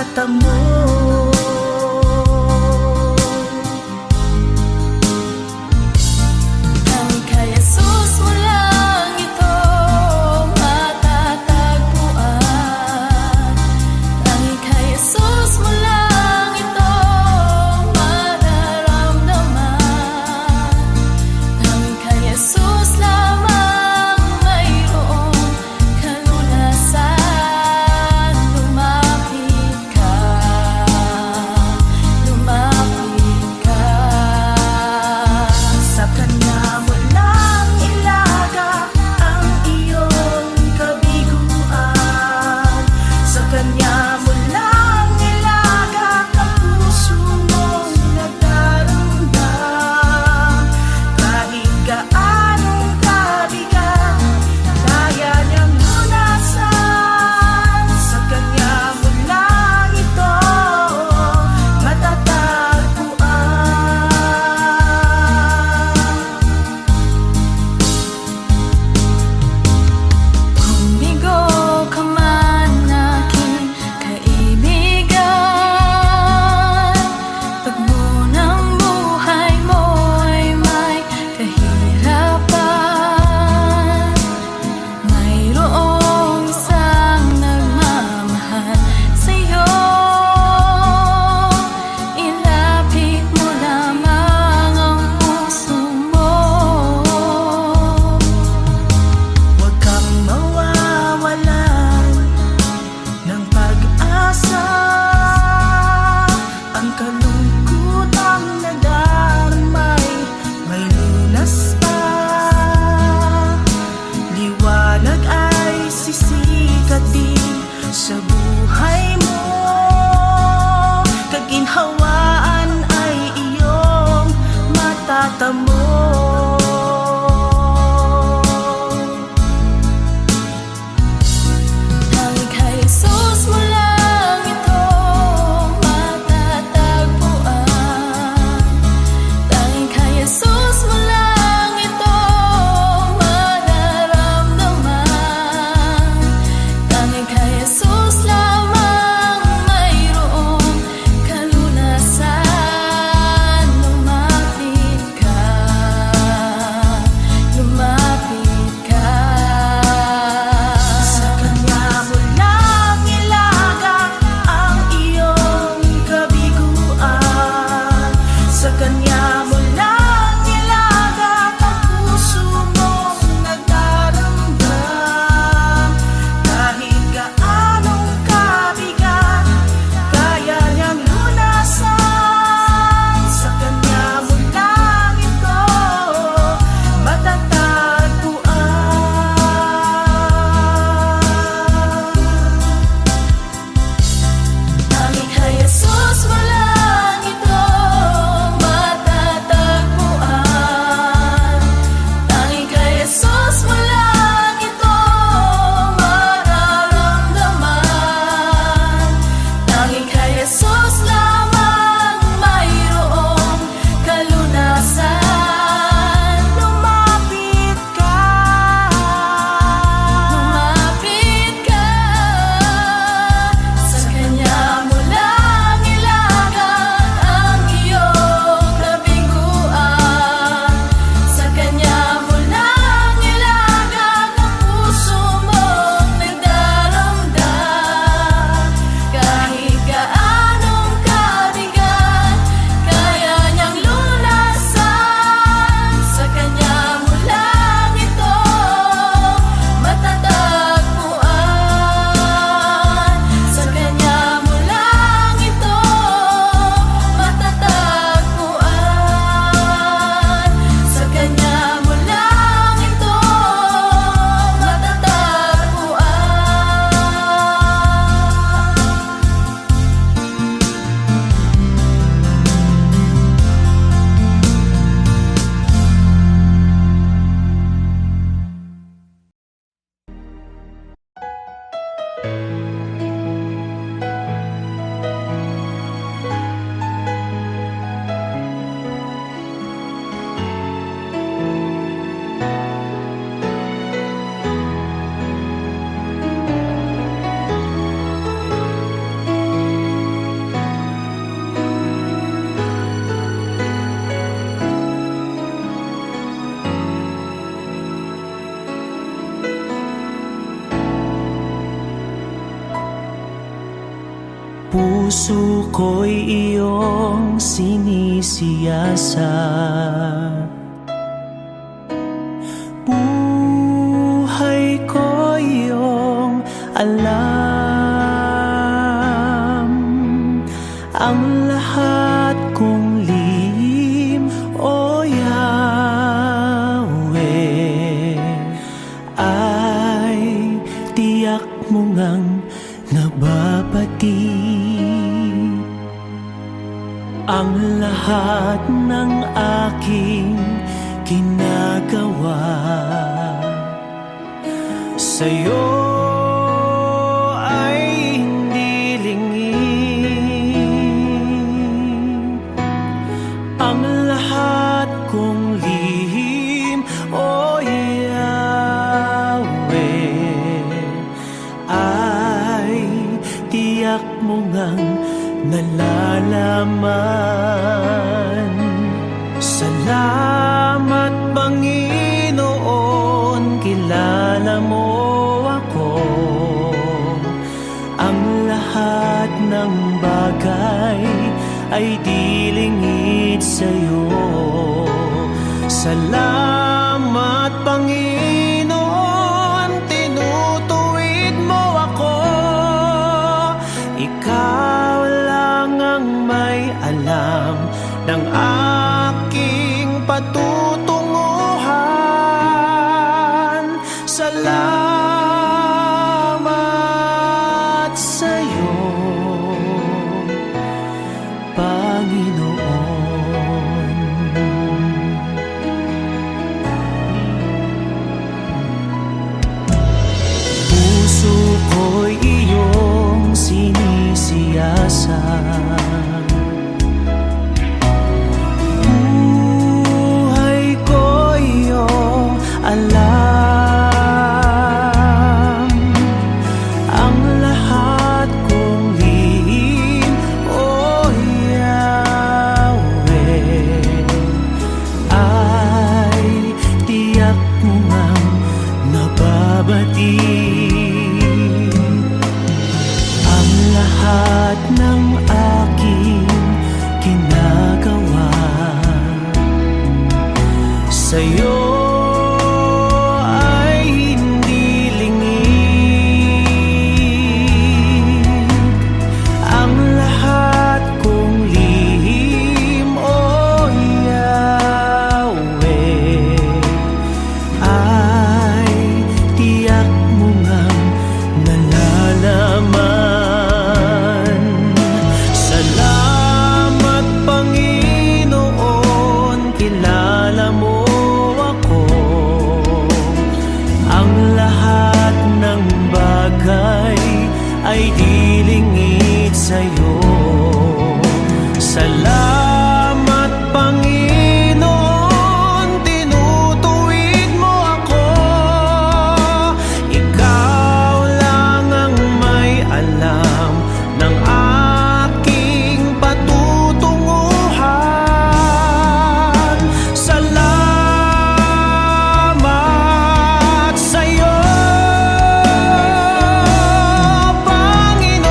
matatamo. Sa buhay mo, kaginhawaan ay iyong matatamo. Tanging kay Jesus mo lang ito matatagpuan. Tanging kay Jesus mo lang ito mararamdaman. Tanging kay Jesus lamang mayroong kalunasan. Lumapit ka, lumapit ka. Sa Kanya mo lang ilagak ang iyong kabiguan. Sa Kanya mo lang ilagak ang puso mong nagdaramdam. Kahit gaanong kabigat, kaya niyang lunasan. Sa Kanya mo lang ito matatagpuan. Tanging kay Jesus mo lang ito matatagpuan. Tanging kay Jesus mo lang ito mararamdaman. Tanging kay Jesus lamang mayroong kalunasan. Lumapit ka, lumapit ka. Sa Kanya mo lang ilagak ang iyong kabiguan. Sa Kanya mo lang ilagak ang puso mong nagdaramdam. Kahit gaanong Puso ko'y iyong sinisiyasat, buhay ko iyong alam. Ang lahat kong lihim, O Yahweh, ay tiyak mo ngang nababati. Ang lahat ng aking ginagawa sa'yo ay hindi lingid. Ang lahat kong lihim, O Yahweh, ay tiyak mo ngang nalalaman. Salamat, Panginoon, kilala mo ako. Ang lahat ng bagay ay di lingid sa'yo. Salamat, Panginoon, tinutuwid mo ako. Ikaw lang ang may alam ng aking patutunguhan. Salamat sa'yo, Panginoon. Puso ko'y iyong sinisiyasat, buhay ko iyong alam. Ang lahat kong lihim, O Yahweh, ay tiyak mo ngang nababati. Ang lahat ng aking ginagawa sa'yo ay hindi lingid. Ang lahat kong lihim, O Yahweh, ay tiyak mo ngang nalalaman. Salamat, Panginoon, kilala mo ako. Ang lahat ng bagay ay di lingid sa'yo. Salamat, Panginoon, tinutuwid mo ako. Ikaw lang ang may alam ng aking patutunguhan. Salamat sa'yo, Panginoon.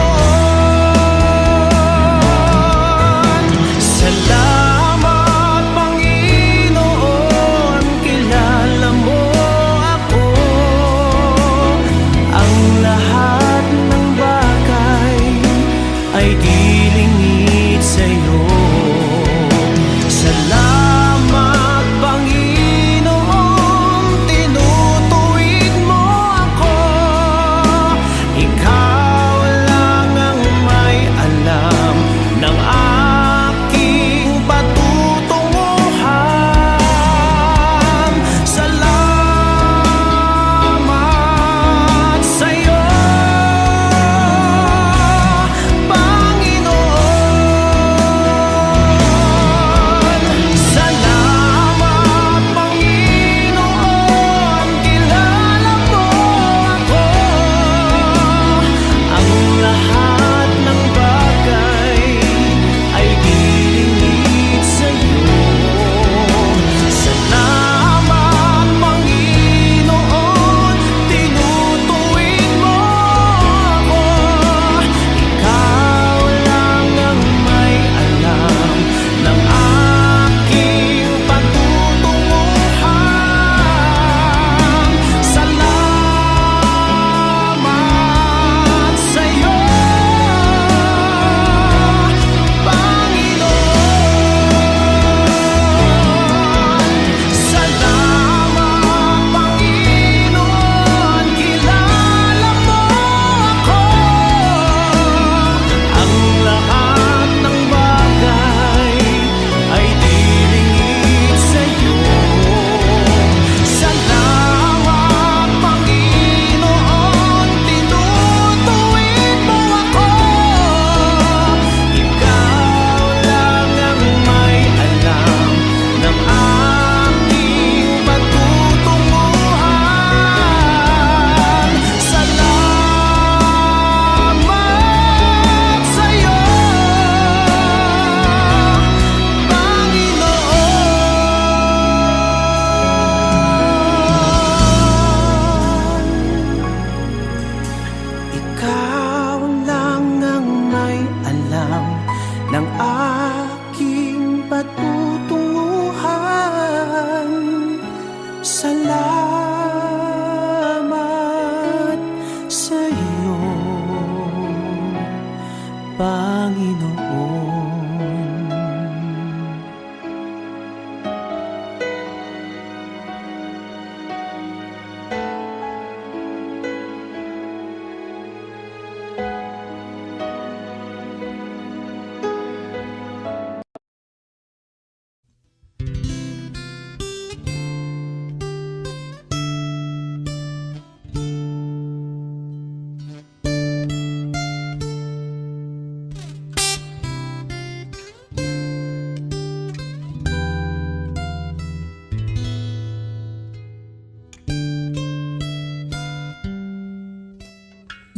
Panginoon.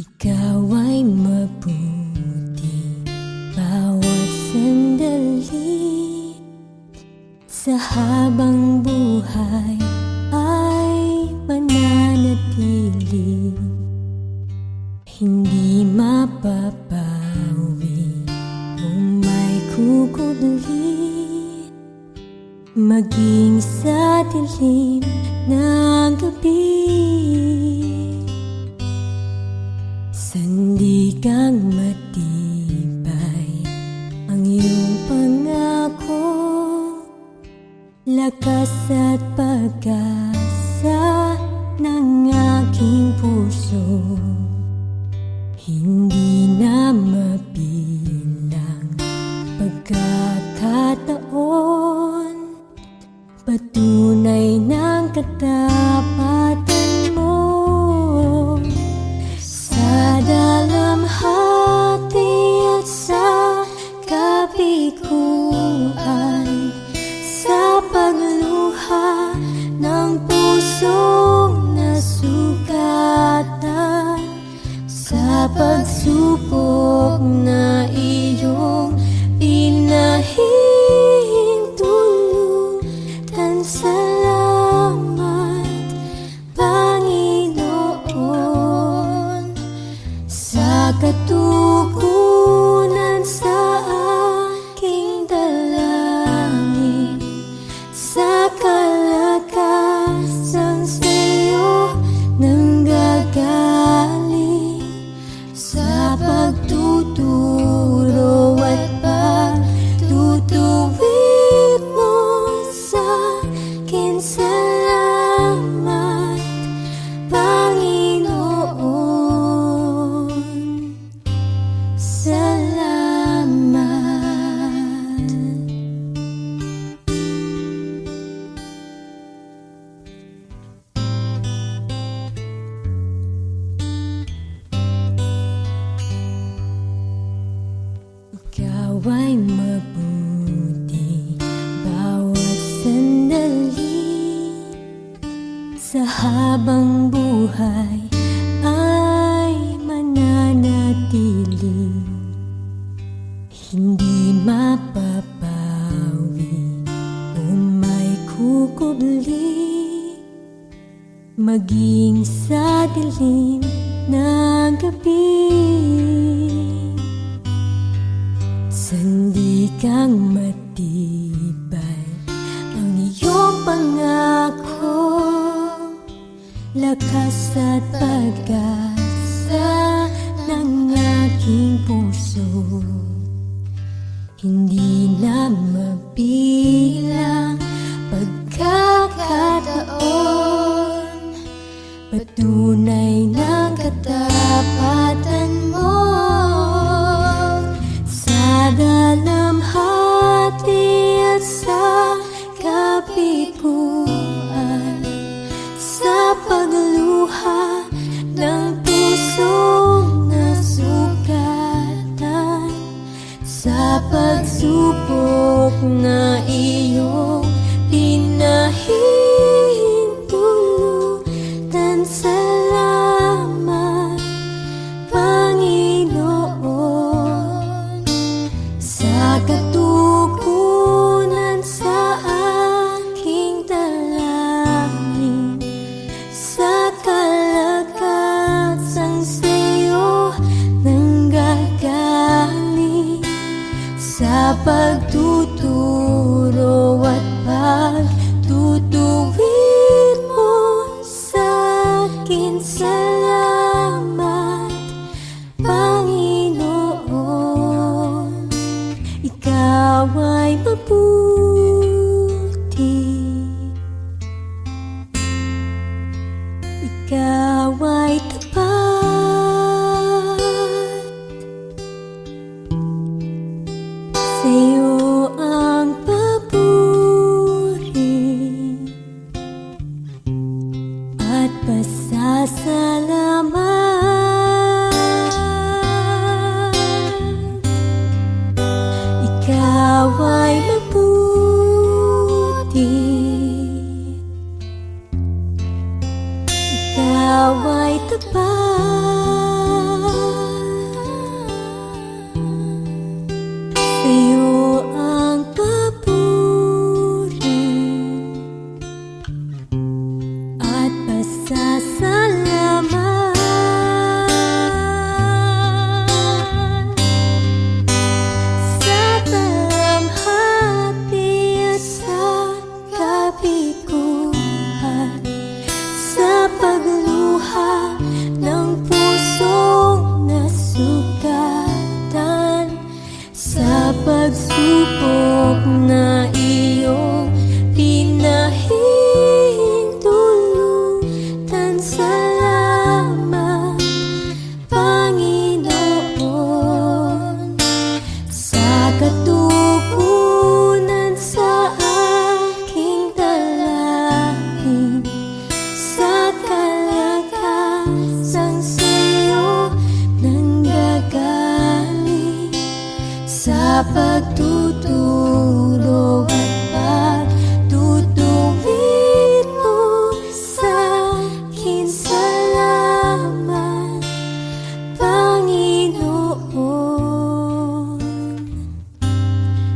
Ikaw ay mabuti bawat sandali, sa habang buhay ay mananatili, hindi mapapawi kung may kukubli, maging sa dilim ng gabi. Sandigang matibay ang iyong pangako, lakas at pag-asa ng aking puso, hindi na mabilang pagkakataon, patunay ng katapatan mo. Sa dalamhati at sa kabiguan, sa pagluha ng pusong nasugatan, sa pagsubok na iyong pinahintulutan. Salamat, Panginoon, sa katugunan sa aking dalangin, sa kalakasang sa'yo nanggagaling, sa pagtuturo at pagtutuwid mo sa akin. Salamat, Panginoon, salamat. Ikaw ay mabuti bawat sandali, sa habang buhay ay mananatili, hindi mapapawi kung may kukubli, maging sa dilim ng gabi. Sandigang matibay ang iyong pangako, lakas at pag-asa ng aking puso, hindi na mabilang pagkakataon, patunay ng katapatan mo. Sa dalamhati at sa kabiguan, sa pagluha ng pusong nasugatan, sa pagsubok na iyong pinahintulutan. Salamat, Panginoon, sa katugunan sa aking dalangin, sa kalakasang sa'yo nanggagaling, sa pagtuturo at pagtutuwid mo sa akin. Salamat, Panginoon, sa'yo ang papuri at pasasalamat. Ikaw ay mabuti, ikaw ay tapat, sa'yo ang papuri at pasasalamat. Sa talamhati at sa kabiguan, sa pagluha ng pusong nasugatan, sa pagsubok na iyong pinahihintulutan. Salamat, Panginoon, sa katugunan sa aking dalangin, sa kalagkasang sa'yo nanggagaling, sa pagtutulog at pagtutuwid mo sa'kin. Salamat, Panginoon,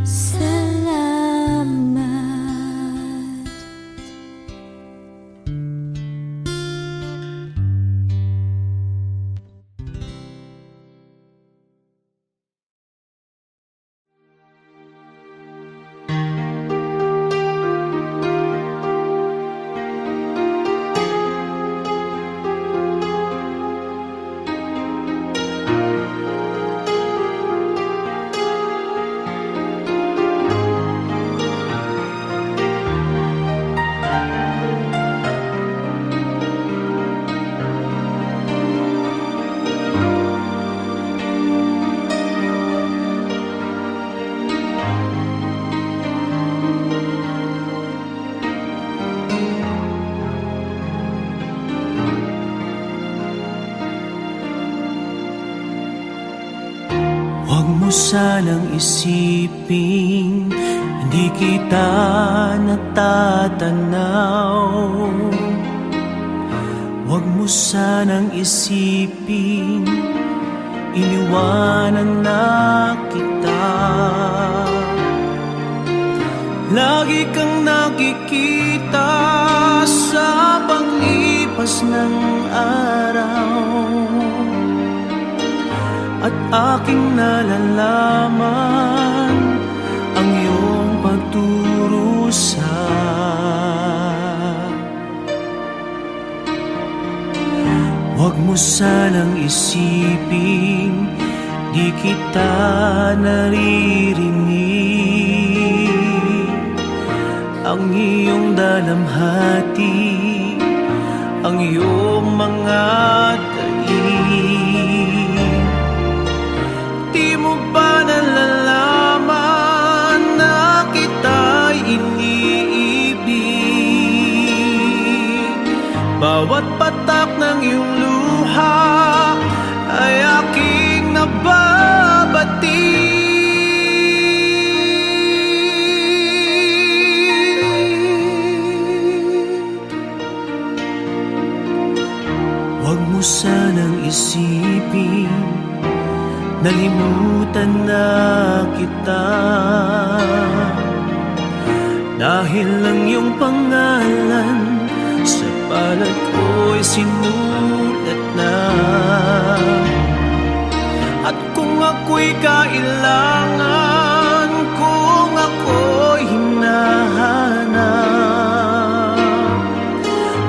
salamat. Huwag mo sanang isiping hindi kita natatanaw. Huwag mo sanang isiping iniwanan na kita. Lagi kang nakikita sa paglipas ng araw, at aking nalalaman ang iyong pagdurusa. Huwag mo sanang isiping di kita naririnig. Ang iyong dalamhati, ang iyong mga daig. Di mo ba nalalaman na kita'y iniibig? Bawat patak ng iyong luha ay aking nababati. Huwag mo sanang isipin nalimutan na kita, dahil ang iyong pangalan sa palad ko'y sinulat na. At kung ako'y kailangan, kung ako'y hinahanap,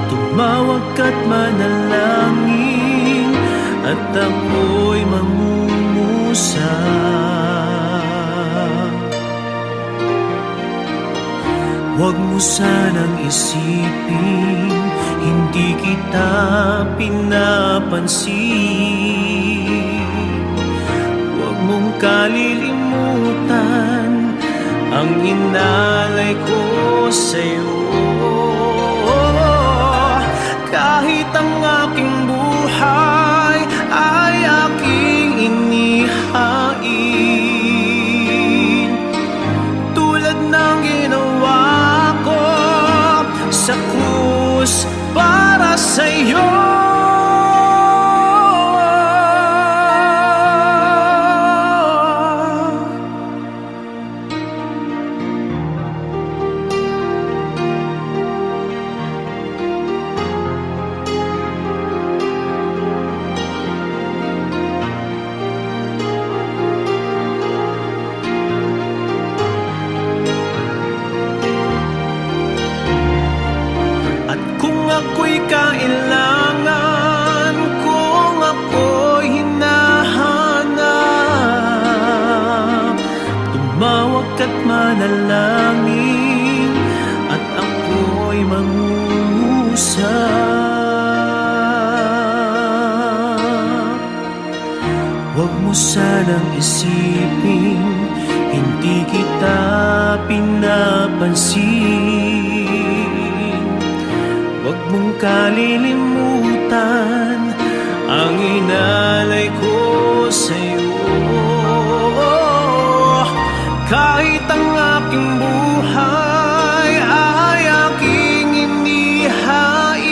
tumawag ka't manalangin at ako'y mangumusa. Huwag mo sanang isipin hindi kita pinapansin. Huwag mong kalilimutan ang inalay ko sa'yo. Kahit ang aking buhay ay aking inihain, tulad ng ginawa ko sa krus para sa'yo. Ako'y kailangan, kung ako'y hinahanap, tumawag ka't manalangin, at ako'y mangungusap. Huwag mo sanang isipin, hindi kita pinapansin. Huwag mong kalilimutan ang inalay ko sa'yo. Kahit ang aking buhay ay aking inihain,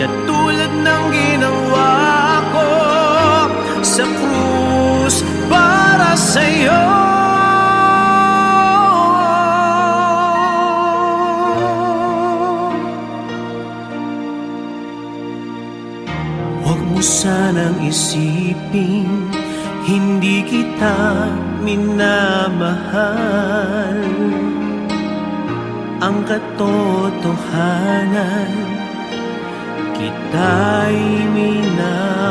katulad ng ginawa ko sa krus para sa'yo. Huwag mo sanang isipin, hindi kita minamahal. Ang katotohanan, kita'y minamahal.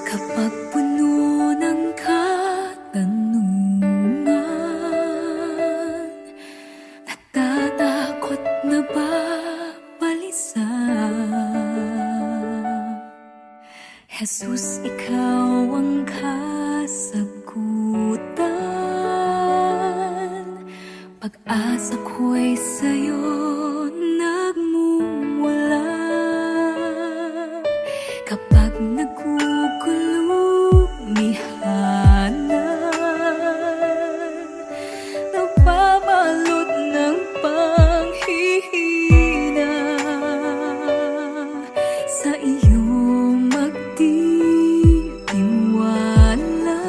Kapag puno ng katanungan, natatakot na ba balisa? Jesus, ikaw ang kasagutan. Pag-asa ko'y sa'yo nagmumula. Kapag nagugulumihanan, nababalot ng panghihina, sa iyo magtitiwala.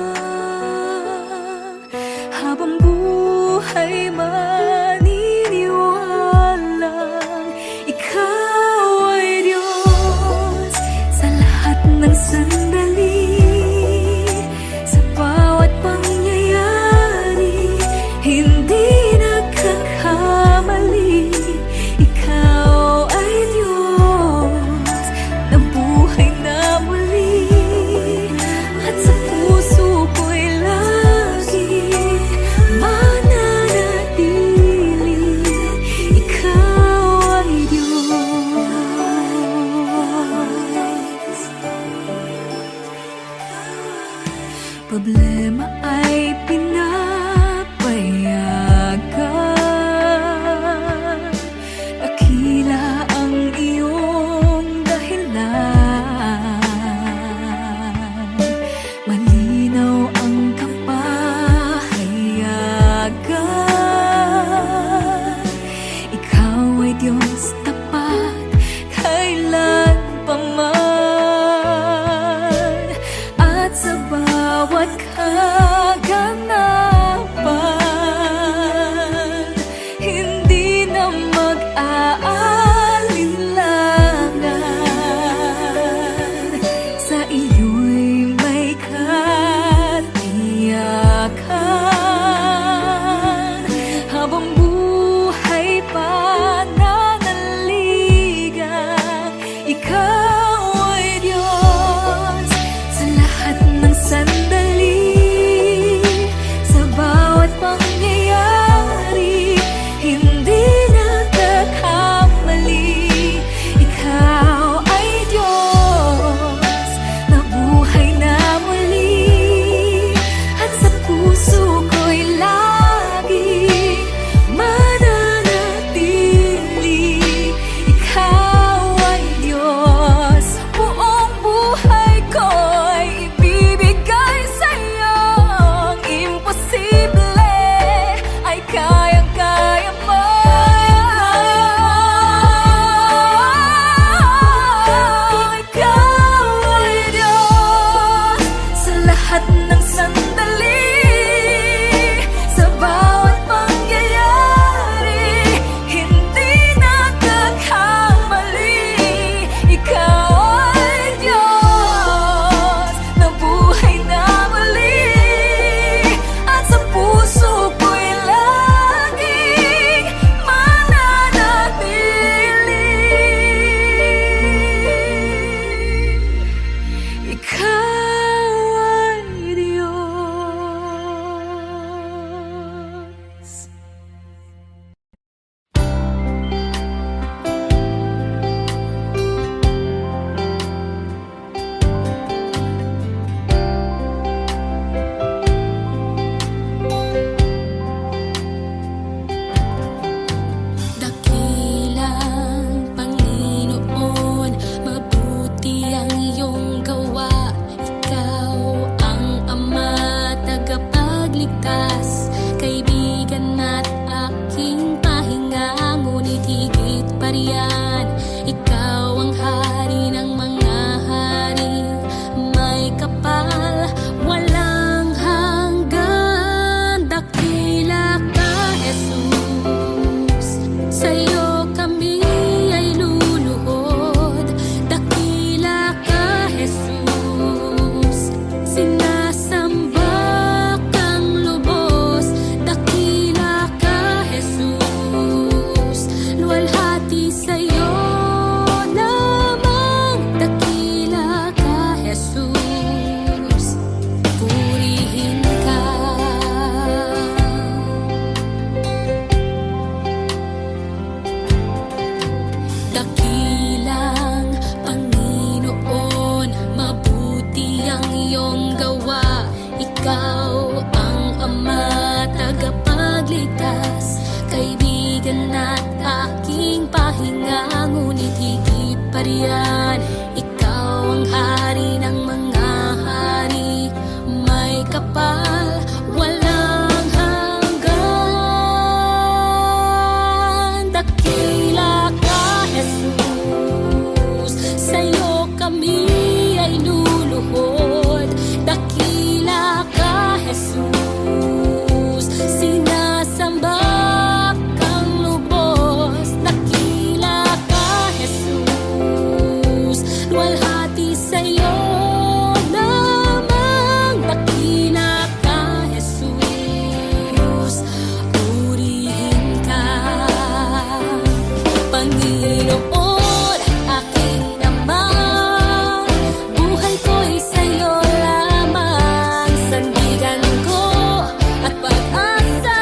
Habang buhay maniniwalang ikaw ay Diyos sa lahat ng sandali, sa bawat pangyayari, hindi nagkakamali. Ikaw ay Diyos na buhay na muli, at sa puso ko'y lagi mananatili. Ikaw ay Diyos. Problema ay pinapayagan, dakila ang iyong dahilan. Malinaw ang kapahayagan, ikaw ay Diyos tapat kailanpaman. At sa bawat kaganapan, hindi na mag-aalinlangan. Sa iyo'y may katiyakan. Habang buhay pananaligan, ikaw ay Diyos sa lahat ng sandali, sa bawat pangyayari, hindi nagkakamali. Ikaw ay Diyos na buhay na muli, at sa puso ko'y lagi mananatili. Ikaw ay Diyos, buong buhay ko'y ibibigay sa'yo. Ang imposible ay kayang-kaya mo. Ikaw ay Diyos sa lahat ng sandali, sa bawat pangyayari, hindi nagkakamali. Ikaw ay Diyos na buhay na muli, at sa puso ko'y laging mananatili. Ikaw ay Diyos. Dakilang Panginoon, mabuti ang iyong gawa. Ikaw ang Ama, tagapagligtas, kaibigan at aking pahinga. Ngunit higit pa riyan, ikaw ang Hari ng mga hari, may kapal, walang hanggan. Dakila ka, Jesus, sa'yo kami ay luluhod. Dakila ka, Jesus, sinasamba kang lubos. Dakila ka, Jesus, luwalhati sa'yo lamang. Dakila ka, Jesus. pariyan. Ikaw ang hari ng mga hari, may kapal, walang hanggan. Dakila ka, Jesus, sa'yo kami ay luluhod. Dakila ka, Jesus, sinasamba kang lubos. Dakila ka, Jesus, luwalhati sa'yo lamang. Dakila ka, Jesus, purihin ka, Panginoon, aking Ama. Buhay ko'y sa'yo lamang, sandigan ko at pag-asa.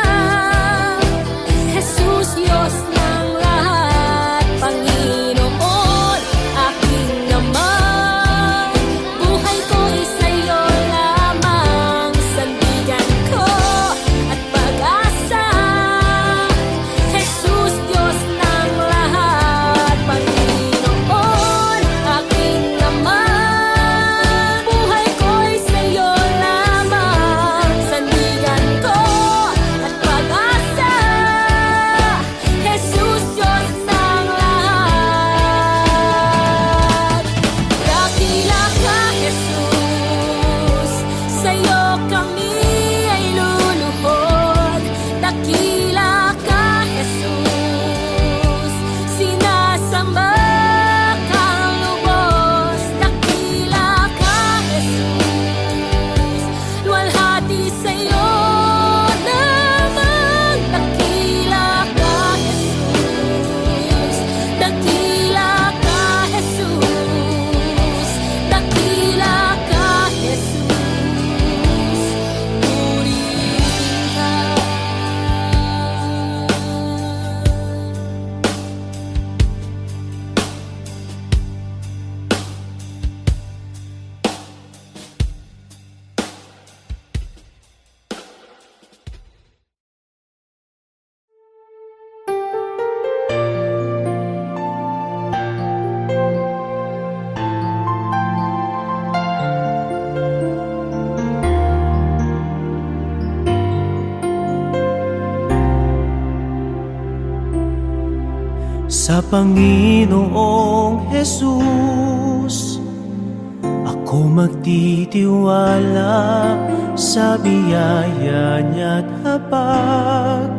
Jesus, Diyos ng lahat, Panginoon, aking Ama. Buhay ko'y sa'yo lamang, sandigan ko at pag-asa. Jesus, Diyos ng lahat, Panginoon, aking Ama. Buhay ko'y sa'yo lamang, sandigan ko at pag-asa. Jesus, Diyos ng lahat. Dakila ka, Jesus, sa'yo kami ay luluhod. Dakila ka, Jesus, sinasamba kang lubos. Dakila ka, Jesus, luwalhati sa'yo lamang. Dakila ka, Jesus, dakila ka, Jesus, dakila ka, Jesus, purihin ka. Sa Panginoong Jesus ako magtitiwala, sa biyaya niya't habag.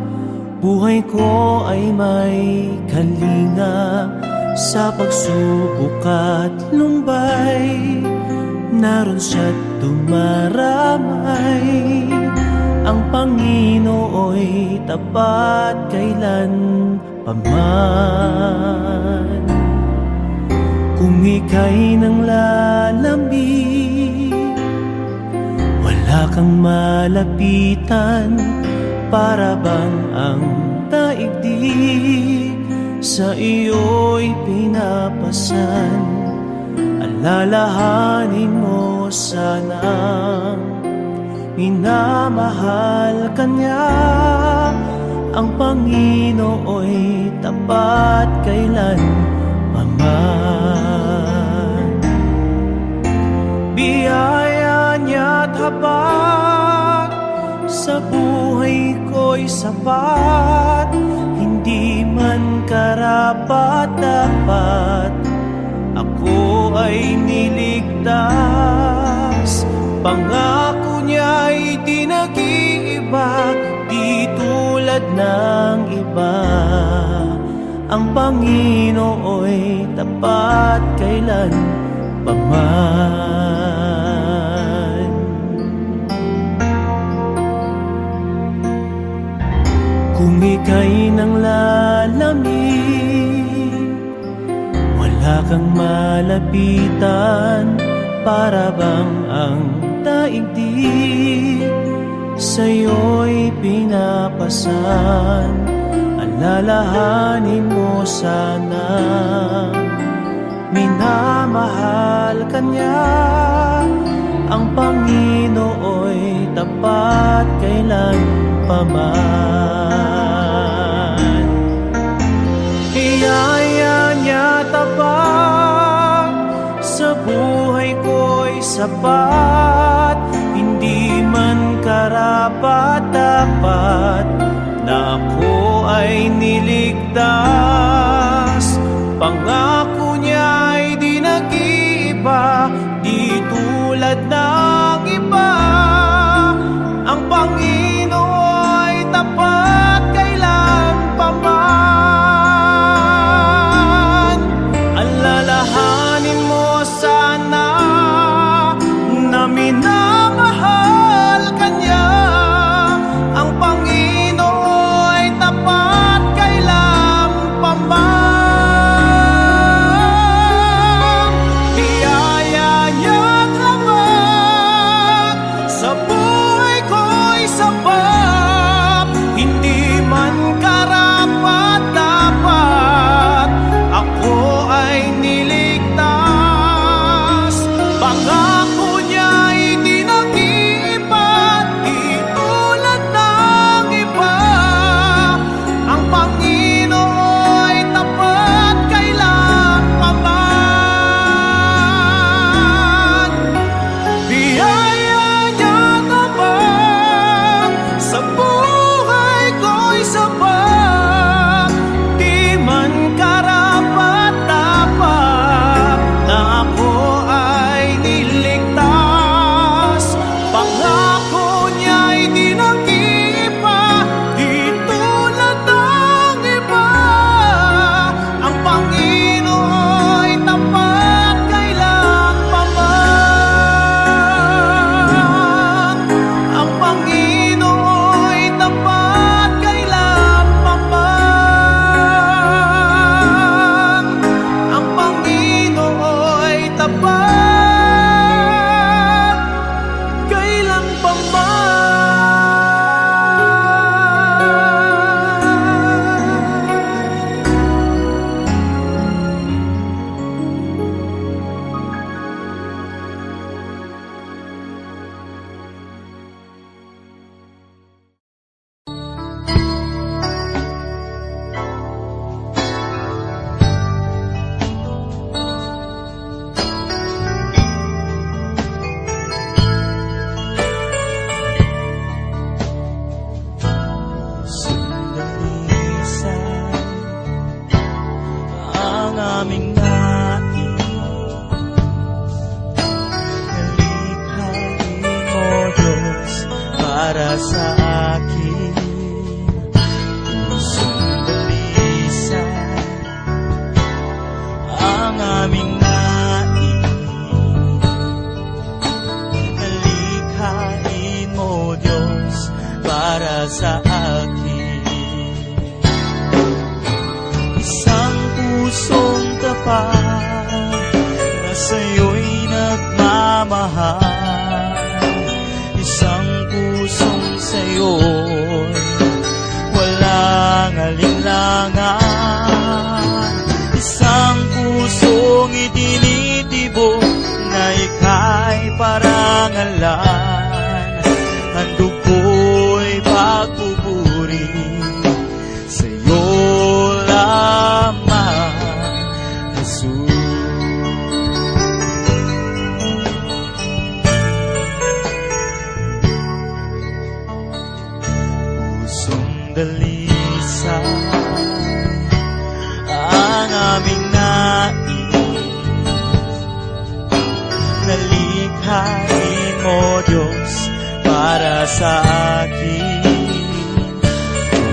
Buhay ko ay may kalinga, sa pagsubok at lumbay naroon siya't dumaramay. Ang Panginoo'y tapat kailan paman. Kung ika'y nang lalambing, wala kang malapitan, para bang ang daigdig sa iyo'y pinapasan. Alalahanin mo sanang minamahal ka niya. Ang Panginoo'y tapat kailan paman. Biyaya niya't habag sa buhay ko'y sapat. Hindi man karapat-dapat, ako ay niligtas. Pangako niya'y di nag-iiba, di tulad ng iba. Ang Panginoo'y tapat kailan paman. Kung ika'y nang lalamig, wala kang malapitan, para bang ang daigdig sa'yo'y pinapasan. Alalahanin mo sana minamahal ka niya. Ang Panginoo'y tapat kailan paman. Biyaya niya tapat sapat, hindi man karapat-dapat na ako ay niligtas. Pangako niya ay di nag-iiba, di tulad ng iba. Ang Panginoon ay tapat kailan pa man. Alalahanin mo sana na minamahal ka niya. Ang Panginoon ay tapat kailan pa man. Biyaya niya't habag sa buhay ko'y sapat, hindi man karapat-dapat ako ay niligtas. Pangako niya ay di nag-iiba, di tulad ng iba. Ang Panginoon ay tapat kailan pa man. Biyaya niya naman sa buhay ko'y sapat, di man karapat-dapat na ako ay niligtas. Pangako niya ay di nag-iiba, di tulad ng iba. Ang Panginoon ay tapat kailan pa man. Ang Panginoon ay tapat kailan pa man. Ang Panginoon ay tapat kailan pa Sandalisan ang aming nais, nalikhain mo Diyos para sa akin. Sandalisan ang aming nais, nalikhain mo Diyos para sa akin. Isang pusong tapat na sa'yo'y nagmamahal. Isang pusong sa'yo'y walang alinlangan. Isang pusong itinitibok na ika'y parangalan. Handog ko'y pagpupuri sa'yo lamang, Jesus. Pusong dalisan ang aming nais, nalikhain mo Diyos para sa akin.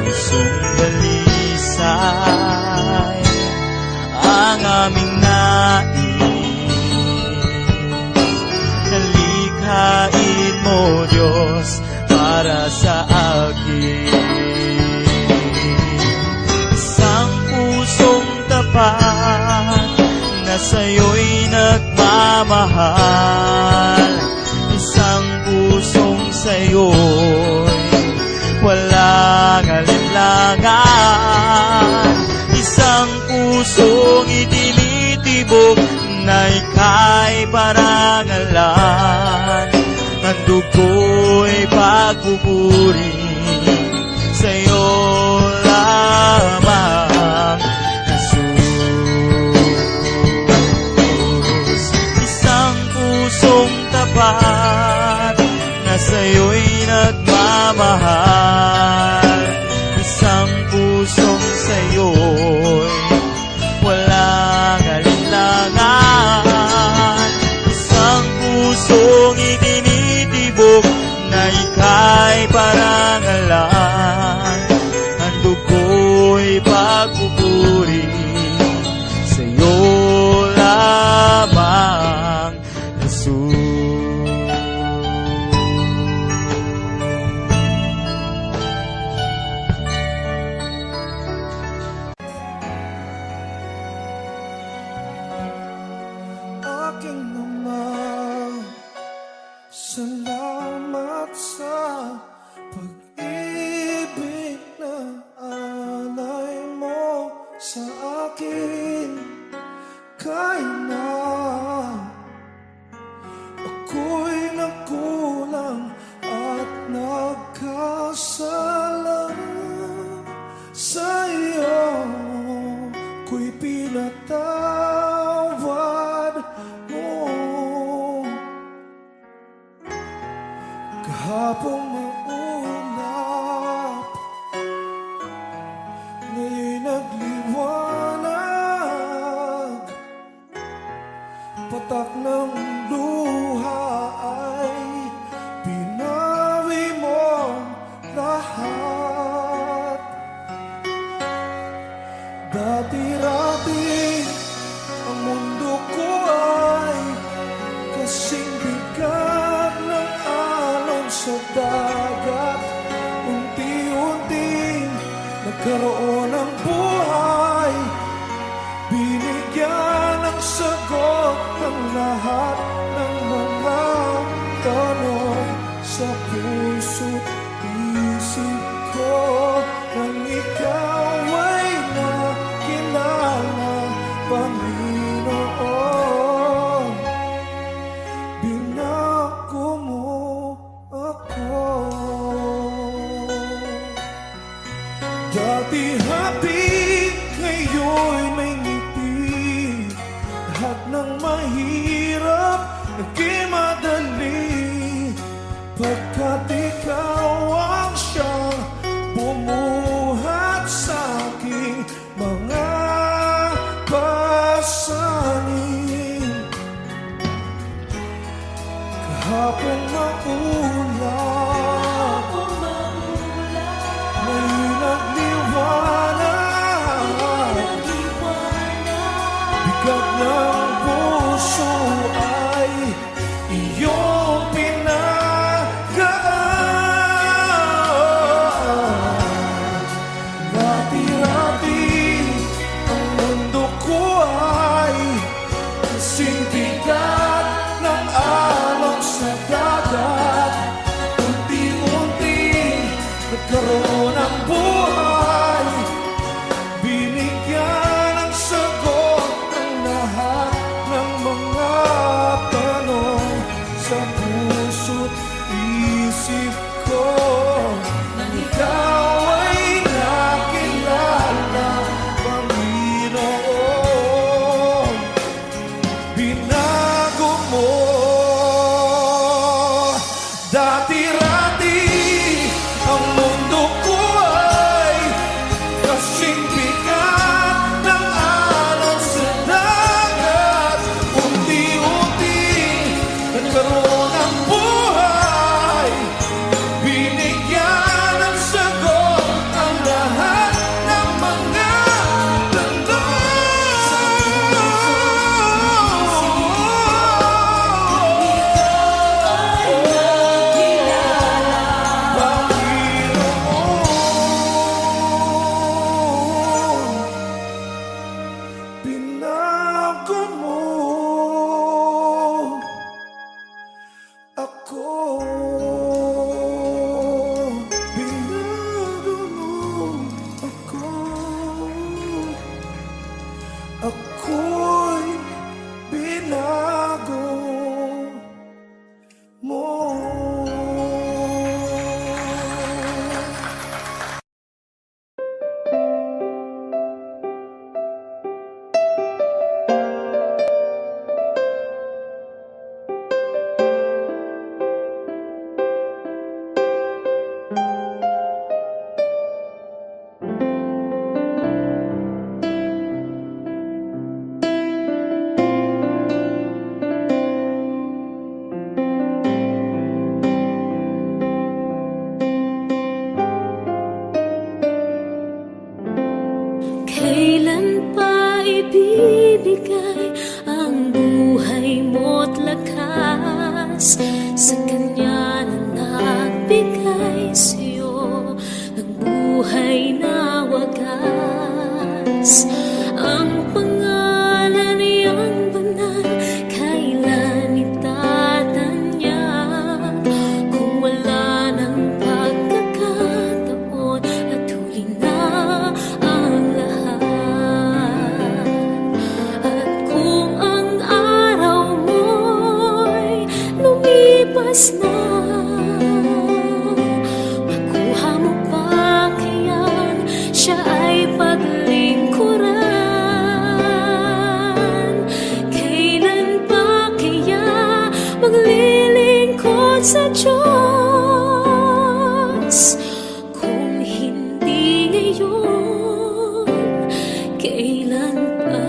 Pusong dalisay ang aming nais, nalikhain mo Diyos para sa akin. Isang pusong tapat na sa'yo'y nagmamahal. Isang pusong sa'yo'y walang alinlangan. Isang pusong itinitibok na ika'y parangalan. Handog ko'y pagpupuri sa'yo lamang, Jesus. Isang pusong tapat akin, kaya na. Ako'y nagkulang at nagkasala sa iyo, ko'y pinatawad mo. Kahapon maulap, ngayon'y nagliwanag. Patak ng luha ay pinawi mo lahat. Dati-rati ang mundo ko ay kasing bigat ng alon sa dagat. Unti-unting nagkaroon ng buhay, binigyan ng sagot ang lahat ng mga tanong sa puso't isip ko. Nang ikaw ay nakilala, Panginoon, binako mo ako. Dati happy, ngayon'y may ngiti. Lahat ng mahirap naging madali, pagkat ikaw ang siyang bumuhat sa aking mga pasanin. Kahapon maulap, ngayon'y nagliwanag. Bigat ng puso ay iyong pinagaan. Dati-rati ang mundo ko ay kasing bigat ng alon sa dagat. Unti-unti nagkaroon ng buhay, binigyan ng sagot ang lahat ng mga tanong sa puso't isip ko. Nang ikaw ay nakilala, Panginoon, binago mo. Dati-rati ang mundo ko ay kasing bigat ng alon sa dagat. Unti-unti nagkaroon ng buhay, binigyan ng sagot ang lahat ng mga Panginoon, binago mo ako. Binago mo ako. Ako'y binago mo. Kailan pa ibibigay ang buhay mo't lakas sa Kanya na nagbigay sa'yo ng buhay na wagas? Ang pangalan niyang banal, kailan itatanyag? Kung wala ng pagkakataon at huli na ang lahat. na. Makuha mo pa kayang siya ay paglingkuran? Kailan pa kaya maglilingkod sa Diyos? Kung hindi ngayon, kailan pa?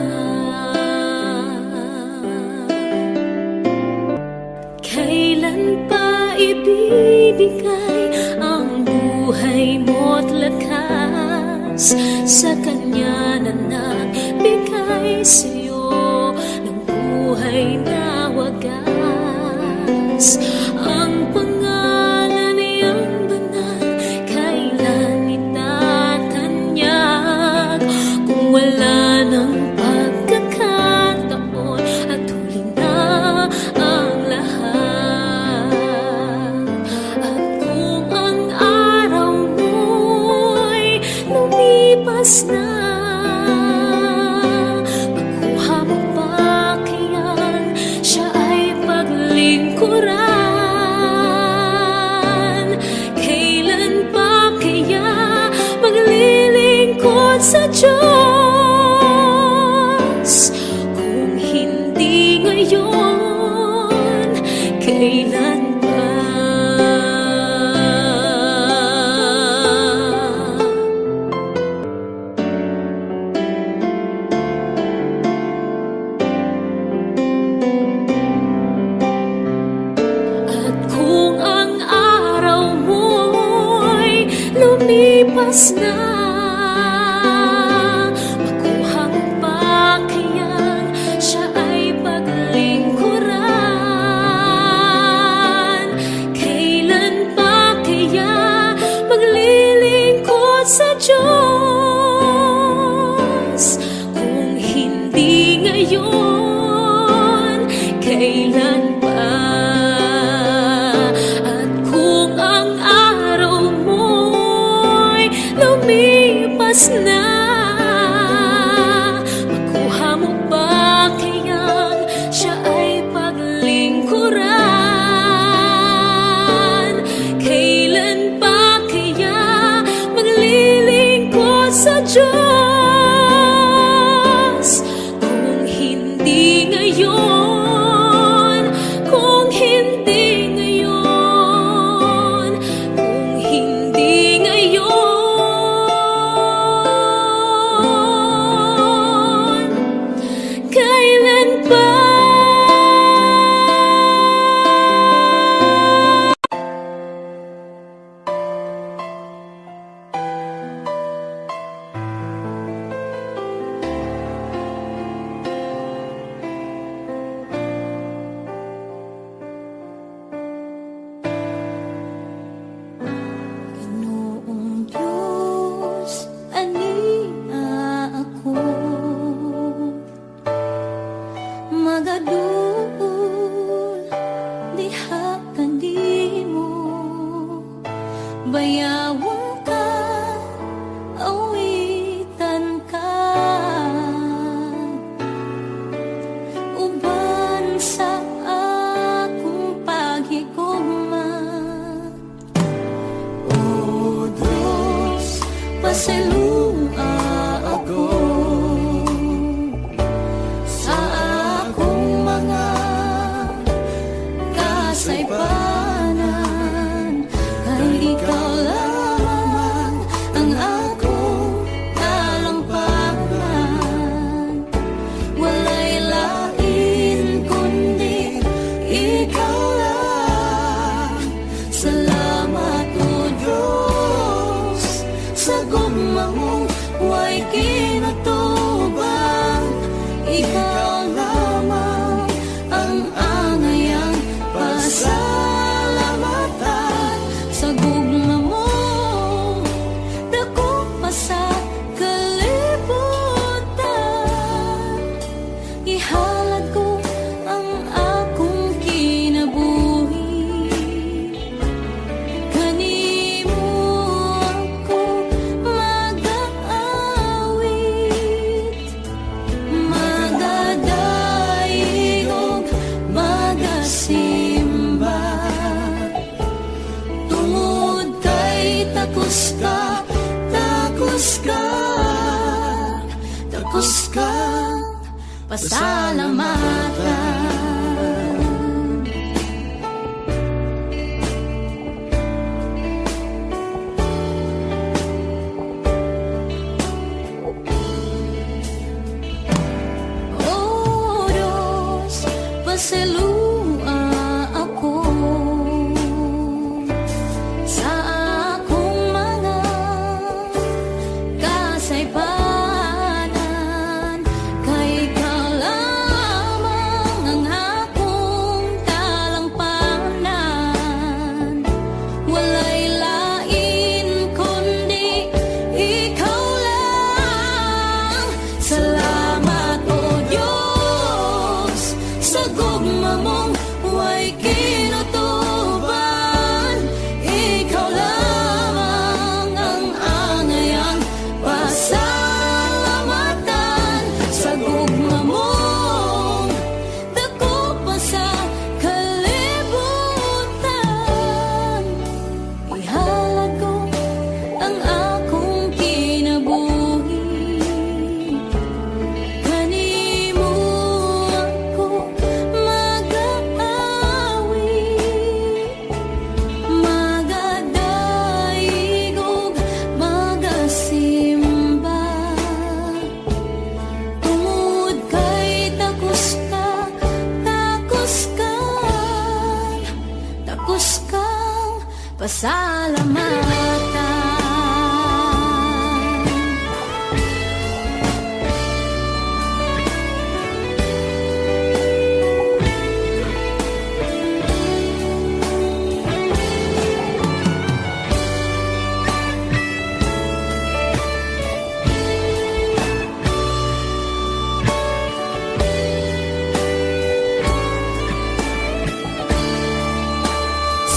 Kailan pa ibibigay ang buhay mo't lakas sa Kanya na nagbigay sa'yo ng buhay na wagas? Ang pangalan niyang banal, kailan itatanyag? Kung wala ng pagkakataon at huli na ang lahat. At kung ang araw mo'y lumipas na, makuha mo pa kayang siya ay paglingkuran? Kailan pa kaya maglilingkod sa Diyos? Kung hindi ngayon, kailan pa? At kung ang araw mo'y lumipas na, makuha mo pa kayang siya ay paglingkuran? Kailan pa kaya maglilingkod sa Diyos? Kung hindi ngayon, kailan pa? At kung ang araw mo'y lumipas na, makuha mo pa kayang siya ay paglingkuran? Kailan pa kaya maglilingkod sa Diyos? Kung hindi ngayon, kung hindi ngayon, kung hindi ngayon, kailan pa? Ginoong Diyos, ania ako magadul diha kanimo, bayawon ka, awitan ka, uban sa akong paghigugma. O Diyos, pasalua ako sa akong mga kasaypanan, kay ikaw lamang ang akong talampagan. Walay lain kundi ikaw lang. Salamat o Diyos, sa gugma mong way kinatubang. Ikaw lamang ang angayang pasalamatan. Sa gugma mo, dako pa sa kalibutan. Ihalad ko ang akong kinabuhi, kanimo ako mag-aawit, magadaig og magasimba. pasalamatan. O Diyos, pasalua ako sa akong mga kasaypanan, kay Ikaw lamang ang akong talampanan. Walay lain kundi Ikaw lang. Salamat o Diyos sa gugma mong huwag kinutuban. Ikaw lamang ang angayang pasalamatan. Sa gugma mong dako pa sa kalibutan, ihalad ko ang akong kinabuhi. Kanimo ako mag-aawit, magadaig ug magasimba. Tungod kay takos kang pasalamatan.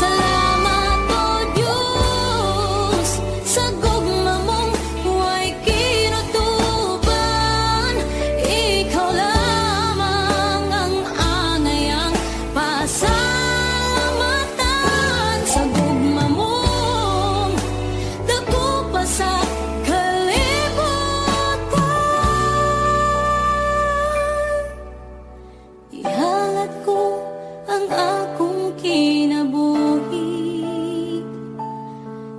Salamat o Diyos sa gugma mong huwag kinutuban. Ikaw lamang ang angayang pasalamatan. Sa gugma mong dako pa sa kalibutan, ihalad ko ang akong kinabuhi.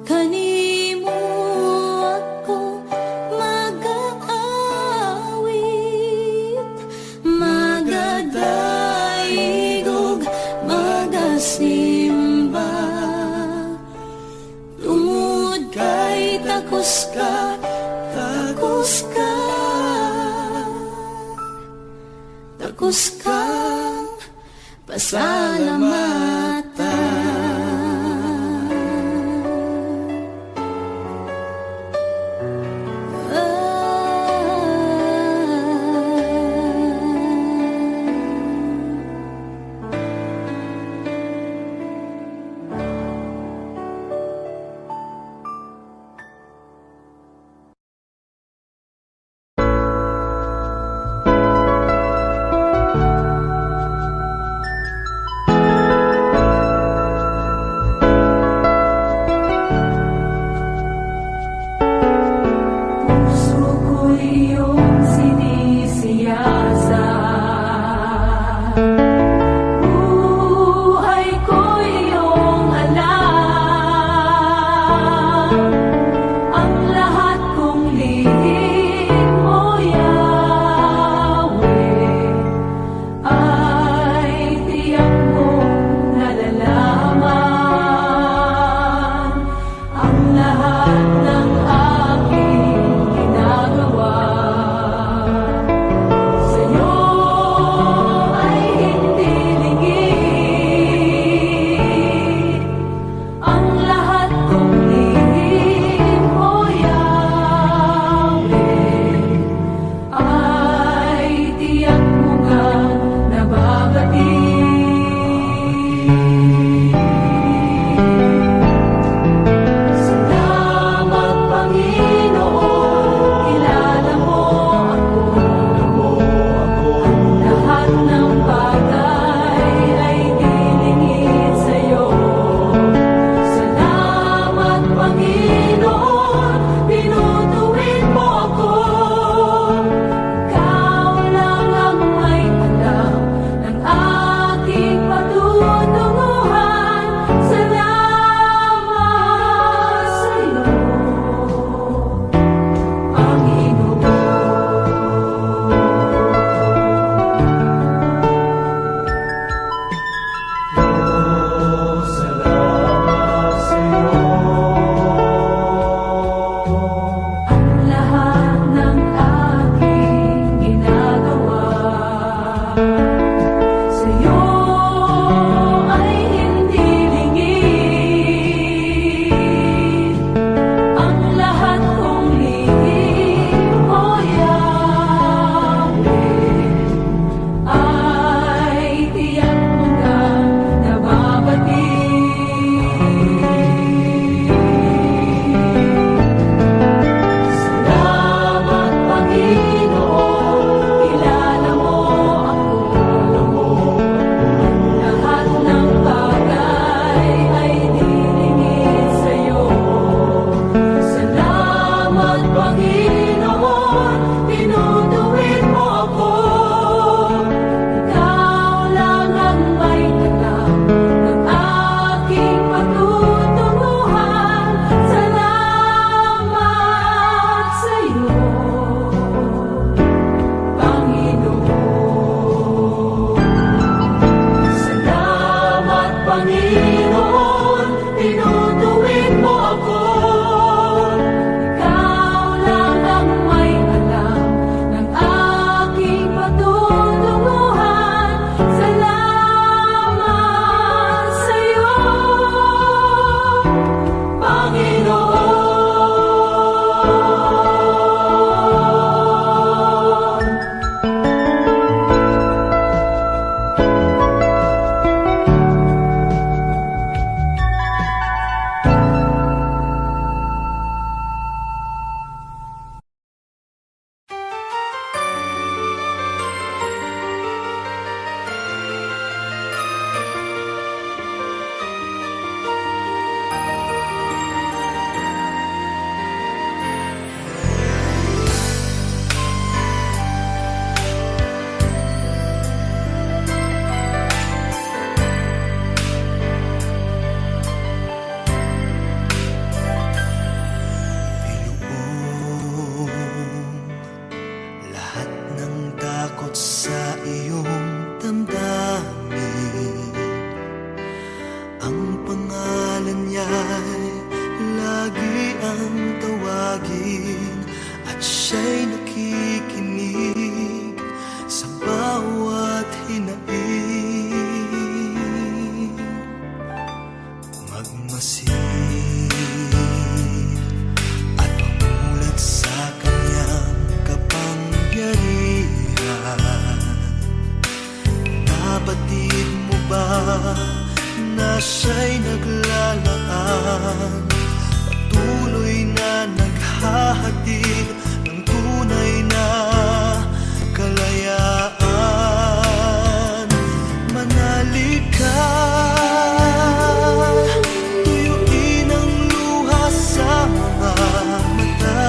Kanimo ako mag-aawit, magadaig ug magasimba. Tungod kay takos kang pasalamatan. Lumot sa iyong damdamin, ang pangalan niya'y lagi ang tawagin, at siya'y nakikinig sa bawat hinaing. Magmasid at mamulat sa kanyang kapangyarihan. Nabatid mo ba na siya'y naglalaan, patuloy na naghahatid ng tunay na kalayaan? Manalig ka, tuyuin ang luha sa mga mata.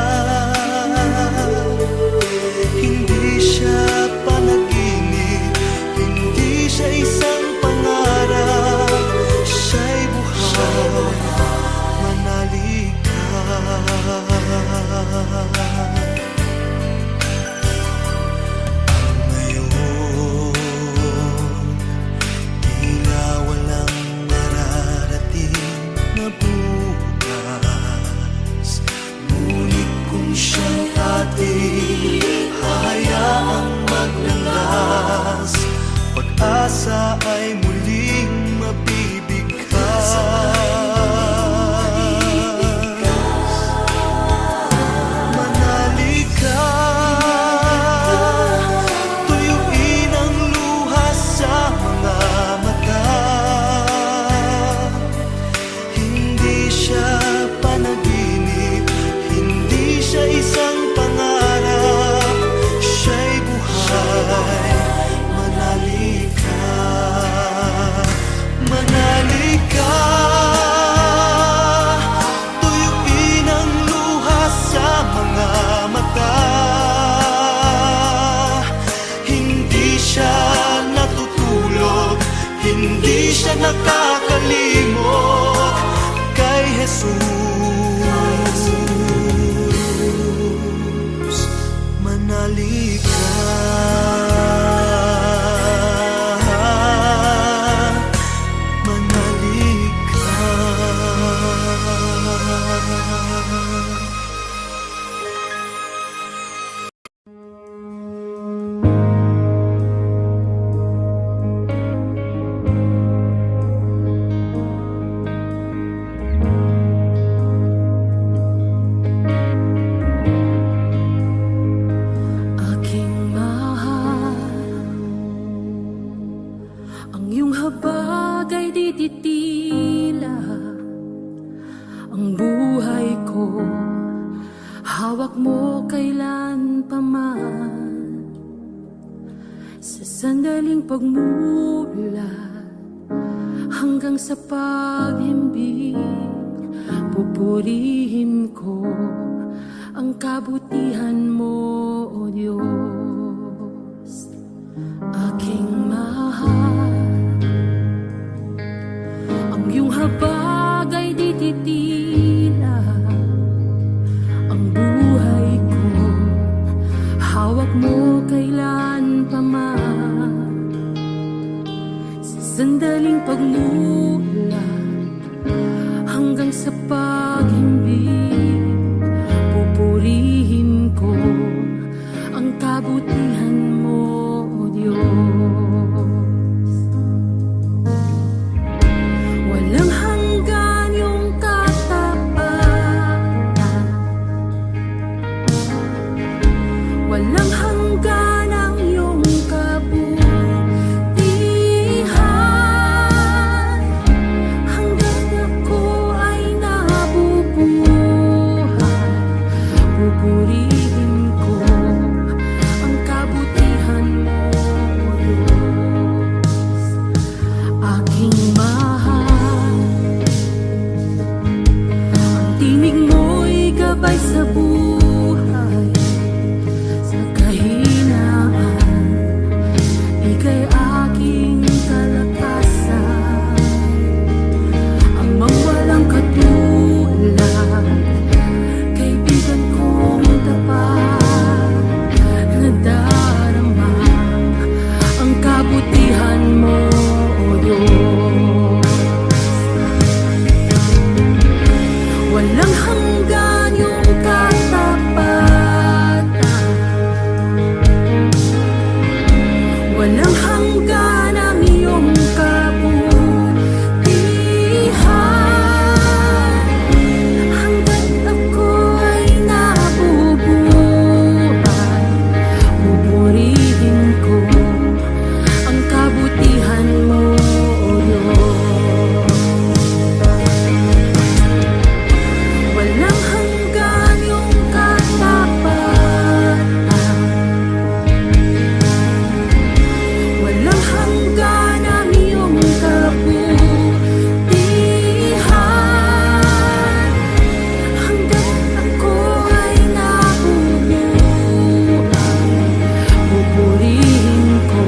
Hindi siya panaginip, hindi siya isang pangarap, siya'y buhay. Manalig ka. Ngayon, tila walang mararating na bukas, ngunit kung siyang ating hahayaang maglandas, pag-asa ay muling mabibigkas. Manalig ka, tuyuin ang luha sa mga mata. Hindi siya panaginip, hindi siya isang pangarap, siya'y buhay. Manalig ka, manalig ka, tuyuin ang luha sa mga mata. Hindi siya natutulog, hindi siya nakakalimot kay Jesus. Manalig ka, manalig ka. Aking mahal, ang iyong habag ay di titila. Ang buhay ko, hawak mo kailan pa man. Sa sandaling pagmulat hanggang sa paghimbing, pupurihin ko ang kabutihan mo, O Diyos. Aking mahal, ang iyong habag ay di titila. Ang buhay ko, hawak mo kailan pa man. Sa sandaling pagmulat hanggang sa paghimbing, pupurihin ko ang kabutihan mo, O Diyos. Walang hanggan yung katapatan, walang hanggan ang iyong kabutihan. Hanggang ako ay nabubuhay, Walang hanggan ang iyong kabutihan. Hanggat ako'y nabubuhay, pupurihin ko ang kabutihan mo, O Diyos. Walang hanggan iyong katapatan, walang hanggan ang iyong kabutihan. Hanggat ako'y nabubuhay, pupurihin ko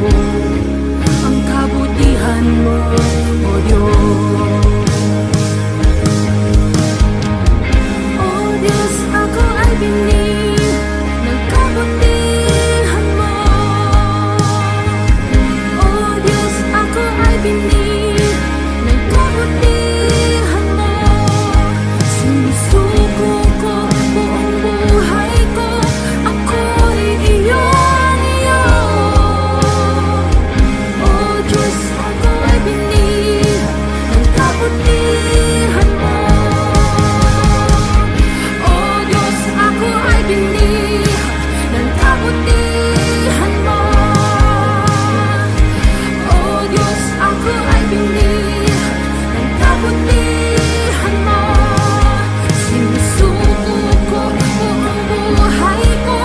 ang kabutihan mo, O Diyos. O Diyos, ako ay binig ng kabutihan mo. O Diyos, ako ay binig ng kabutihan mo. Sinusuko ko buong buhay ko, ako'y iyong iyo. O Diyos, ako ay binig ng kabutihan mo. O Diyos, ako ay binig ng kabutihan mo. O Diyos, ako ay binig ng kabutihan mo. Sinusuko ko buong buhay ko,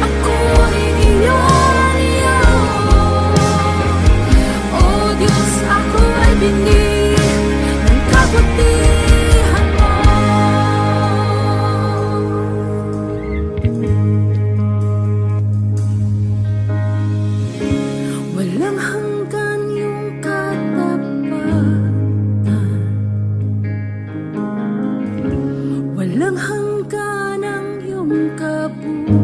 ako'y iyong iyo. O Diyos, ako ay binig ng kabutihan mo. Walang hanggan yung katapatan, walang hanggan ang iyong kabutihan.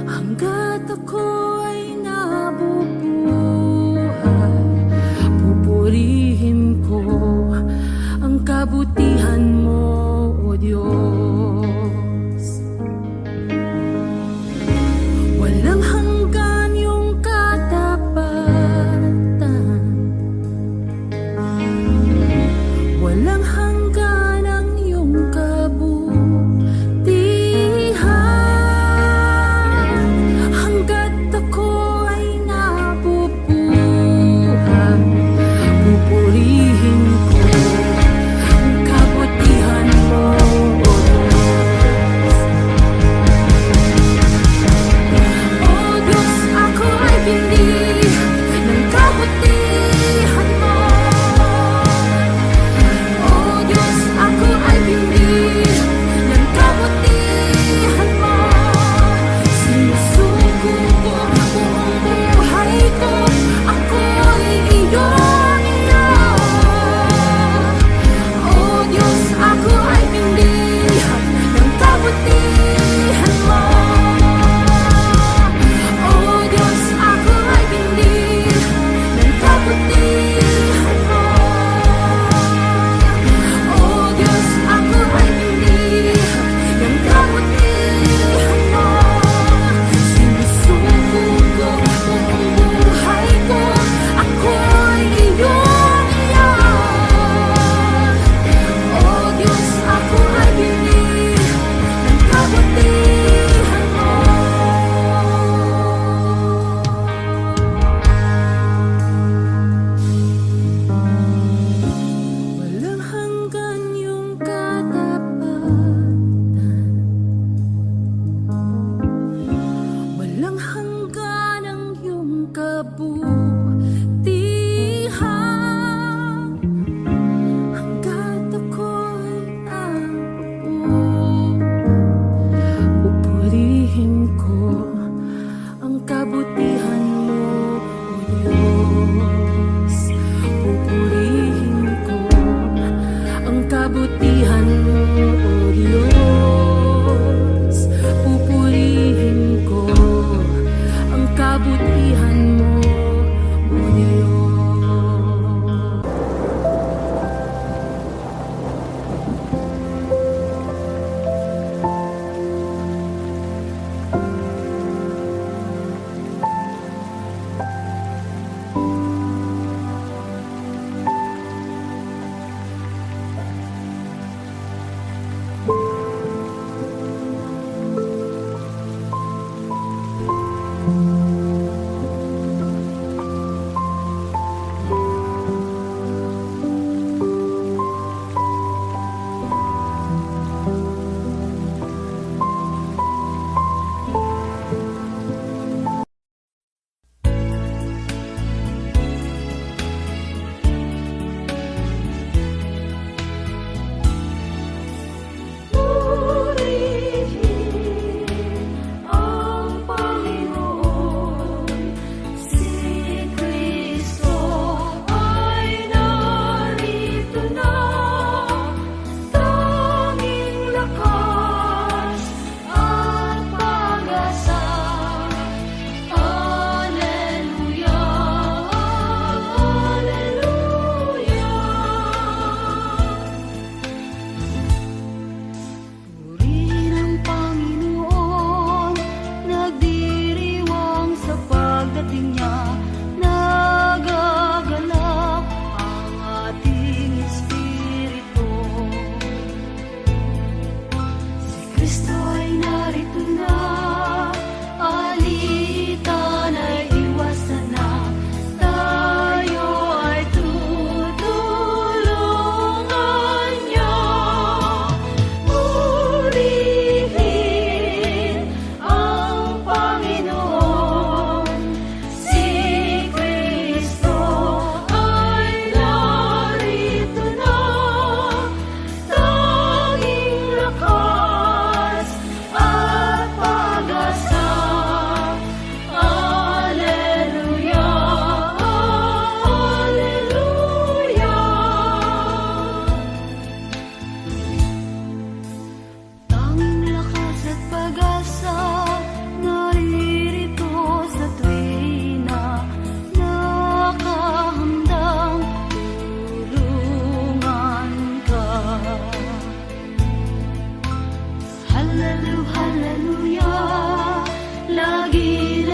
Hanggat ako'y nabubuhay, pupurihin ko ang kabutihan mo, O Diyos. Walang hanggan yung katapatan, walang hanggan ang iyong kabutihan. Hanggat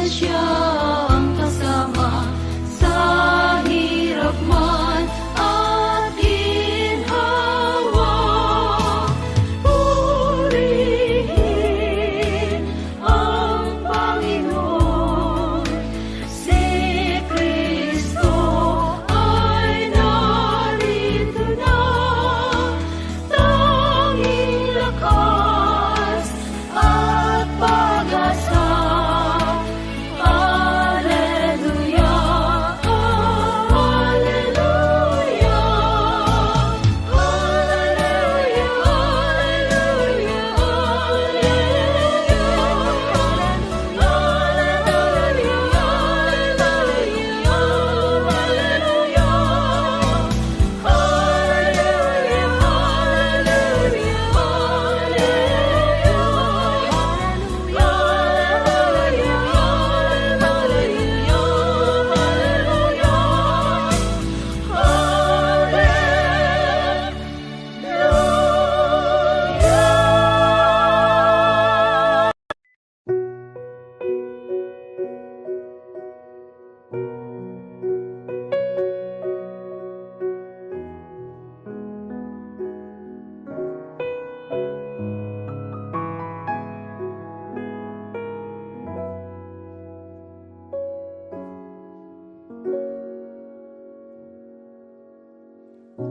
siya ang kasama sa hirap man at ginhawa. Purihin ang Panginoon, si Kristo ay narito na, tanging lakas at pag-asa. Alleluia, alleluia, alleluia,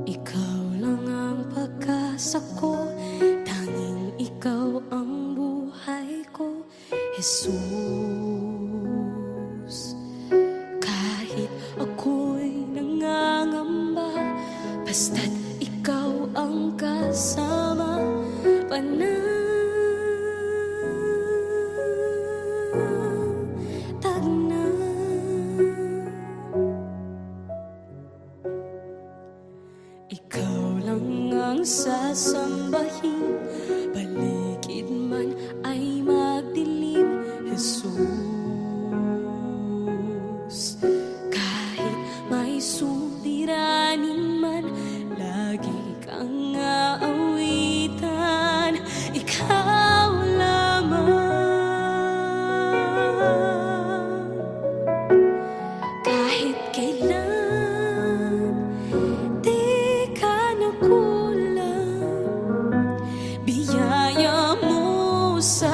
ikaw lang ang pag-asa ko, tanging ikaw ang buhay ko, Jesus. Kahit ako'y nangangamba, basta't ikaw ang kasama, panatag na. Ikaw lang ang sasambahin, paligid man ay magdilim, Jesus. Kahit may suliranin man, lagi kang aawitan, ikaw lamang. Kahit kailan di ka nakulang, biyaya mo sa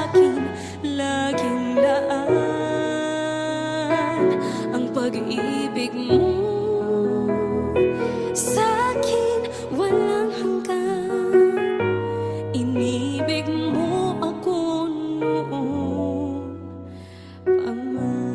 akin laging laan. Ang pag-ibig mo sa akin walang hanggan, inibig mo ako noon pa man.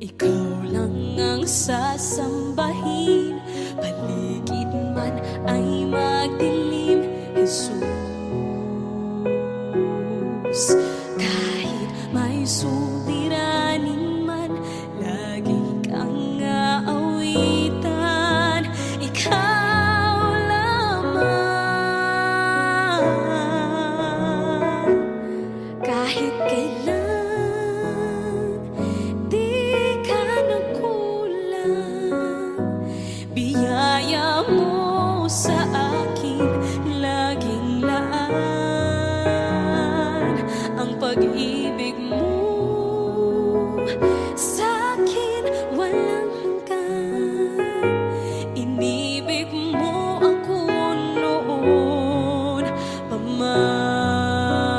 Ikaw lang ang sasambahin, paligid man ay magdilim, Jesus. Kahit may suliranin man, lagi kang aawitan, ikaw lamang. Kahit kailan di ka nakulang, biyaya mo sa akin laging laan. Ang pag-ibig mo sa akin walang hanggan, inibig mo ako noon pa man.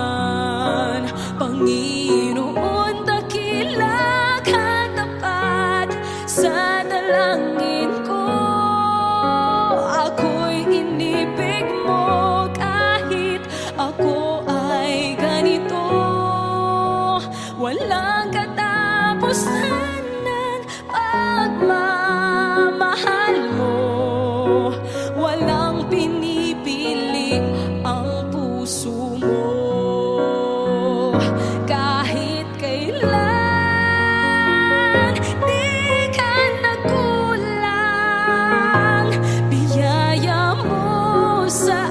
Panginoon, dakila ka tapat sa dalangin ko. Ako'y inibig mo kahit ako ay ganito. Walang katapusan ng pagmamahal mo, walang pinipili ang puso mo. Kahit kailan di ka nagkulang, biyaya mo sa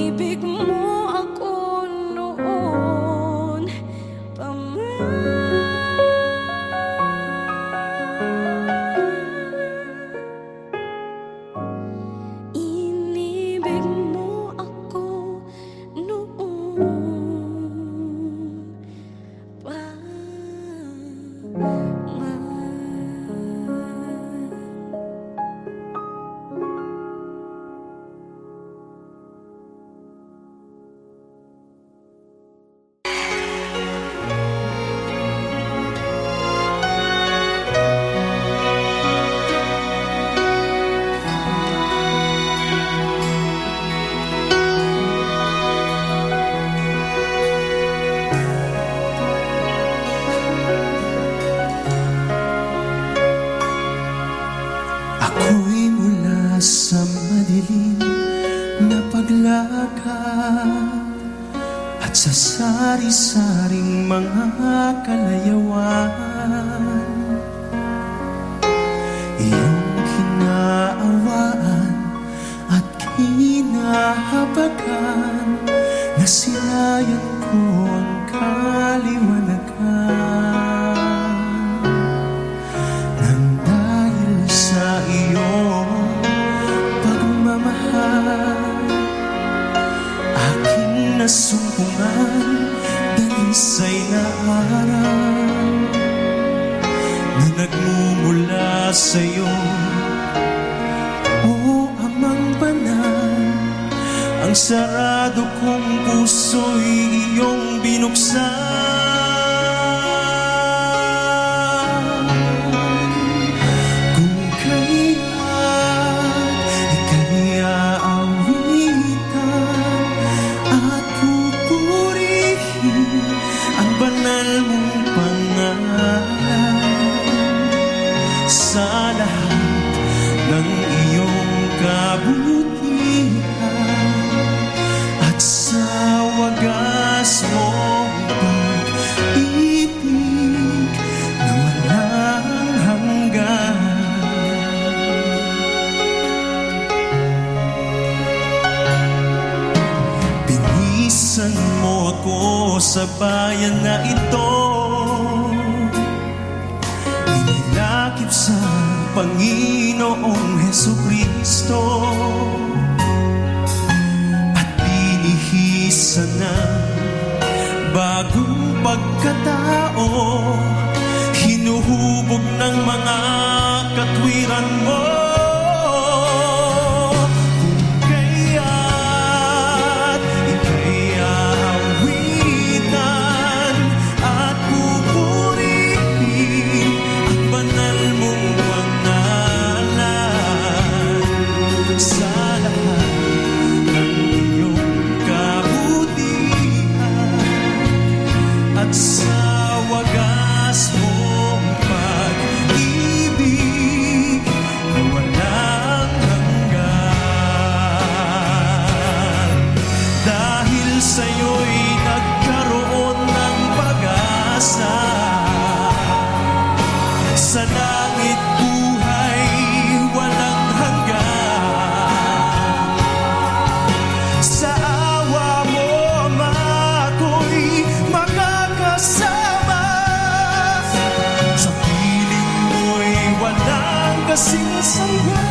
Inibig mo ako noon pa man. Inibig mo ako noon pa man. Ako'y mula sa madilim na paglakad at sa sari-saring mga kalayawan. Iyong kinaawaan at kinahabagan, nasilayan ko ang kaliwanagan. Nang dahil sa iyong pagmamahal, aking nasumpungan dalisay na araw na nagmumula sa'yo, O Amang Banal. Ang sarado kong puso'y iyong binuksan. Kung kaya't ika'y aawitan at pupurihin ang banal mong pangalan, sa lahat ng iyong kabutihan at sa wagas mong pag-ibig na walang hanggan. Pinisan mo ako sa bayan na ito, inilakip sa Panginoong Hesukristo at binihisan ng bagong pagkatao, hinuhubog ng mga katwiran mo. Kung kaya't ika'y aawitan at pupurihin ang banal mong pangalan, sa lahat ng iyong kabutihan at sa wagas mong pag-ibig na walang hanggan. Dahil sa'yo'y nagkaroon ng pag-asa, sa langit buhay walang hanggan. Sa awa mo, Ama, ako'y makakasama, sa piling mo'y walang kasing sangga.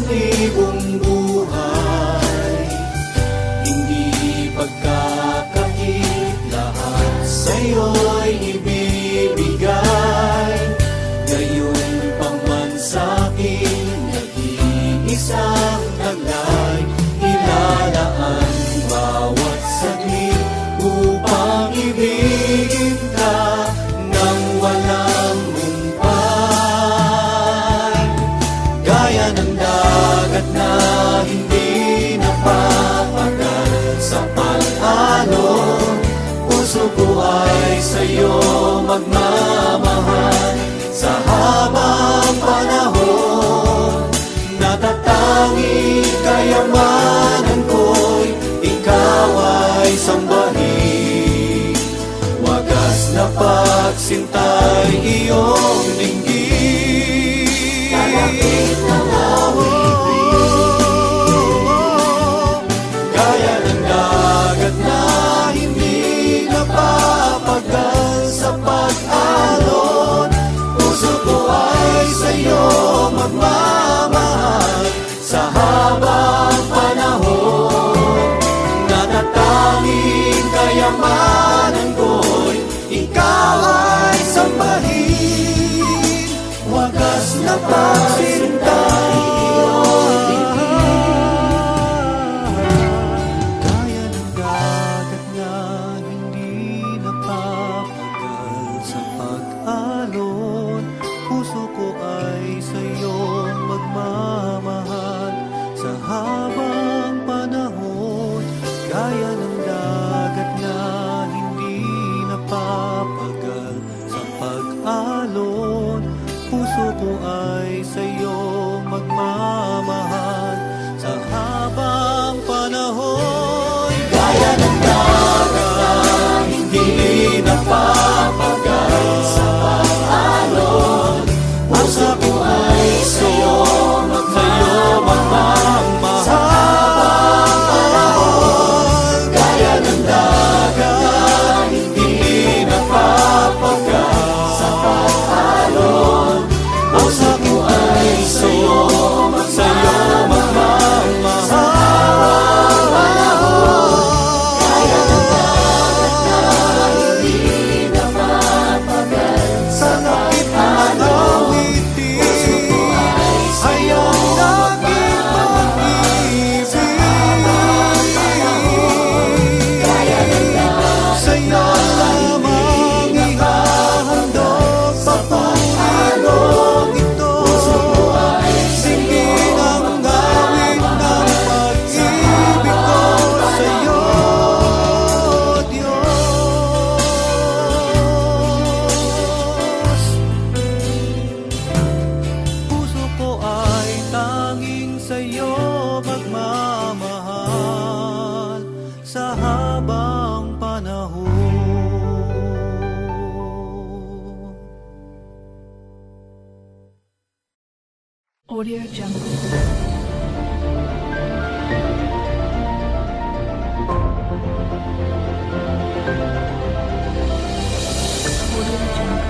aktibong buhay. Hindi pagkakait, lahat sa'yo'y ibibigay. Gayon pang man sa'kin, nag-iisang taglay. Ilalaan bawat saglit upang ibigin ka ng walang humpay. Gaya ng dagat na hindi napapagal sa pag-alon, puso ko ay sa'yo magmamahal. Sa habang panahon, natatangi kayamanan ko'y ikaw ay sambahin. Wagas na pagsintay iyong dinggin. Kalapit na gaya ng dagat na hindi napapagal sa pag-alon, puso ko ay sa'yo magmamahal. Sa habang panahon, natatanging kayamanan ko'y ikaw ay sambahin. Wagas na pagsintay iyong gaya ng dagat na hindi napapagal sa pag-alon, puso ko ay sa'yo magmamahal. Sa habang panahon, gaya ng dagat na hindi napapagal sa pag-alon, puso ko ay sa'yo magmamahal. Sa habang panahon, gaya ng dagat na hindi napapagal sa pag-alon, puso ko ay sa'yo magmamahal. Sa habang panahon, gaya ng dagat na hindi napapagal sa pag-alon, puso ko ay sa'yo magmamahal. Sa habang panahon, gaya ng dagat na hindi napapagal sa pag-alon, puso ko ay sa'yo sa'yo lamang ihahandog sa pag-alon ito. Singgin ang gawin ng pag-ibig ko sa'yo, Diyos. Puso ko ay tanging sa'yo magmamahal sa habang panahon. Audio Jungle. Audio Jungle.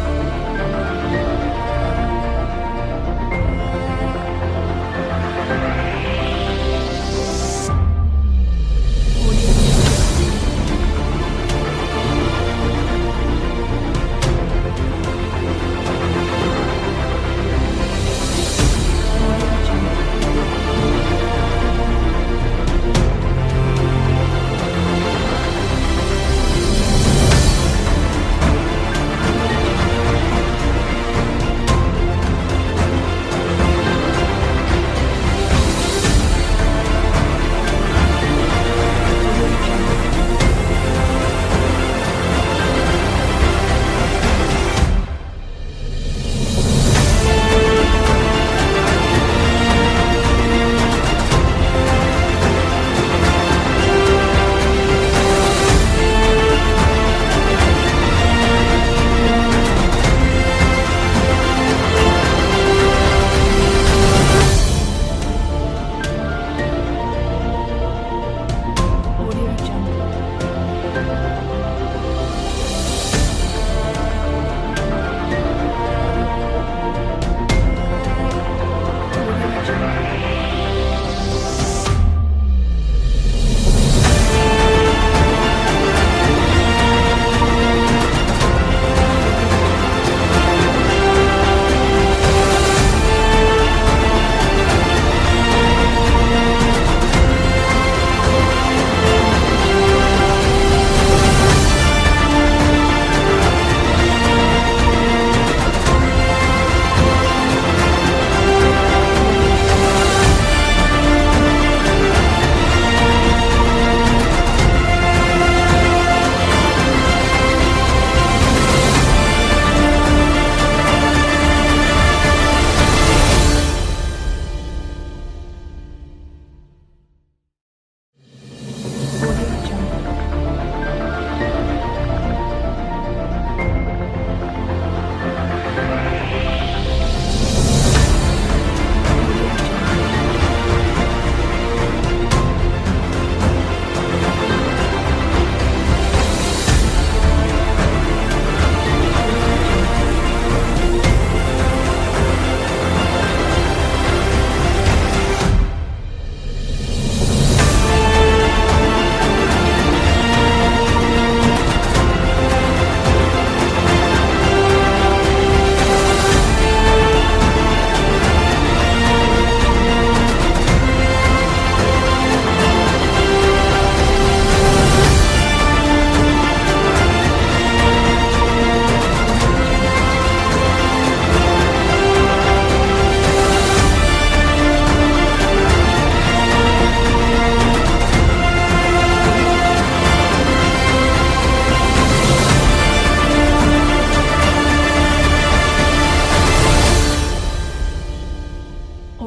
Audio Jungle.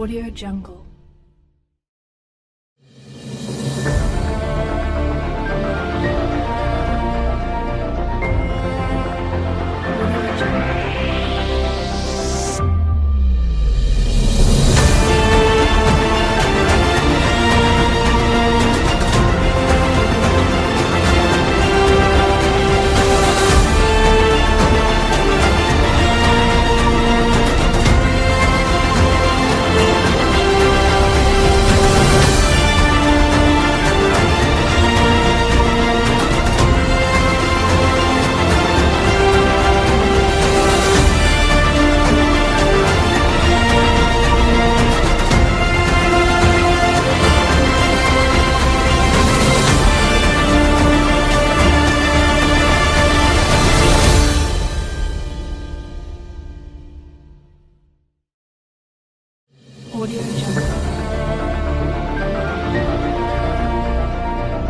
Audio Jungle. Audio Jungle. Audio Jungle.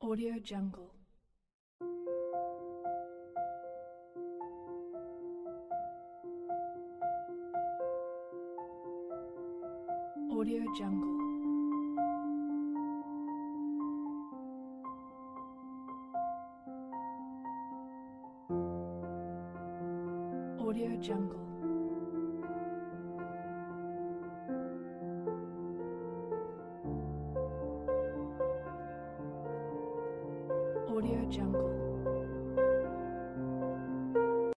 Audio Jungle. Audio Jungle. Audio Jungle. Audio Jungle. Audio Jungle.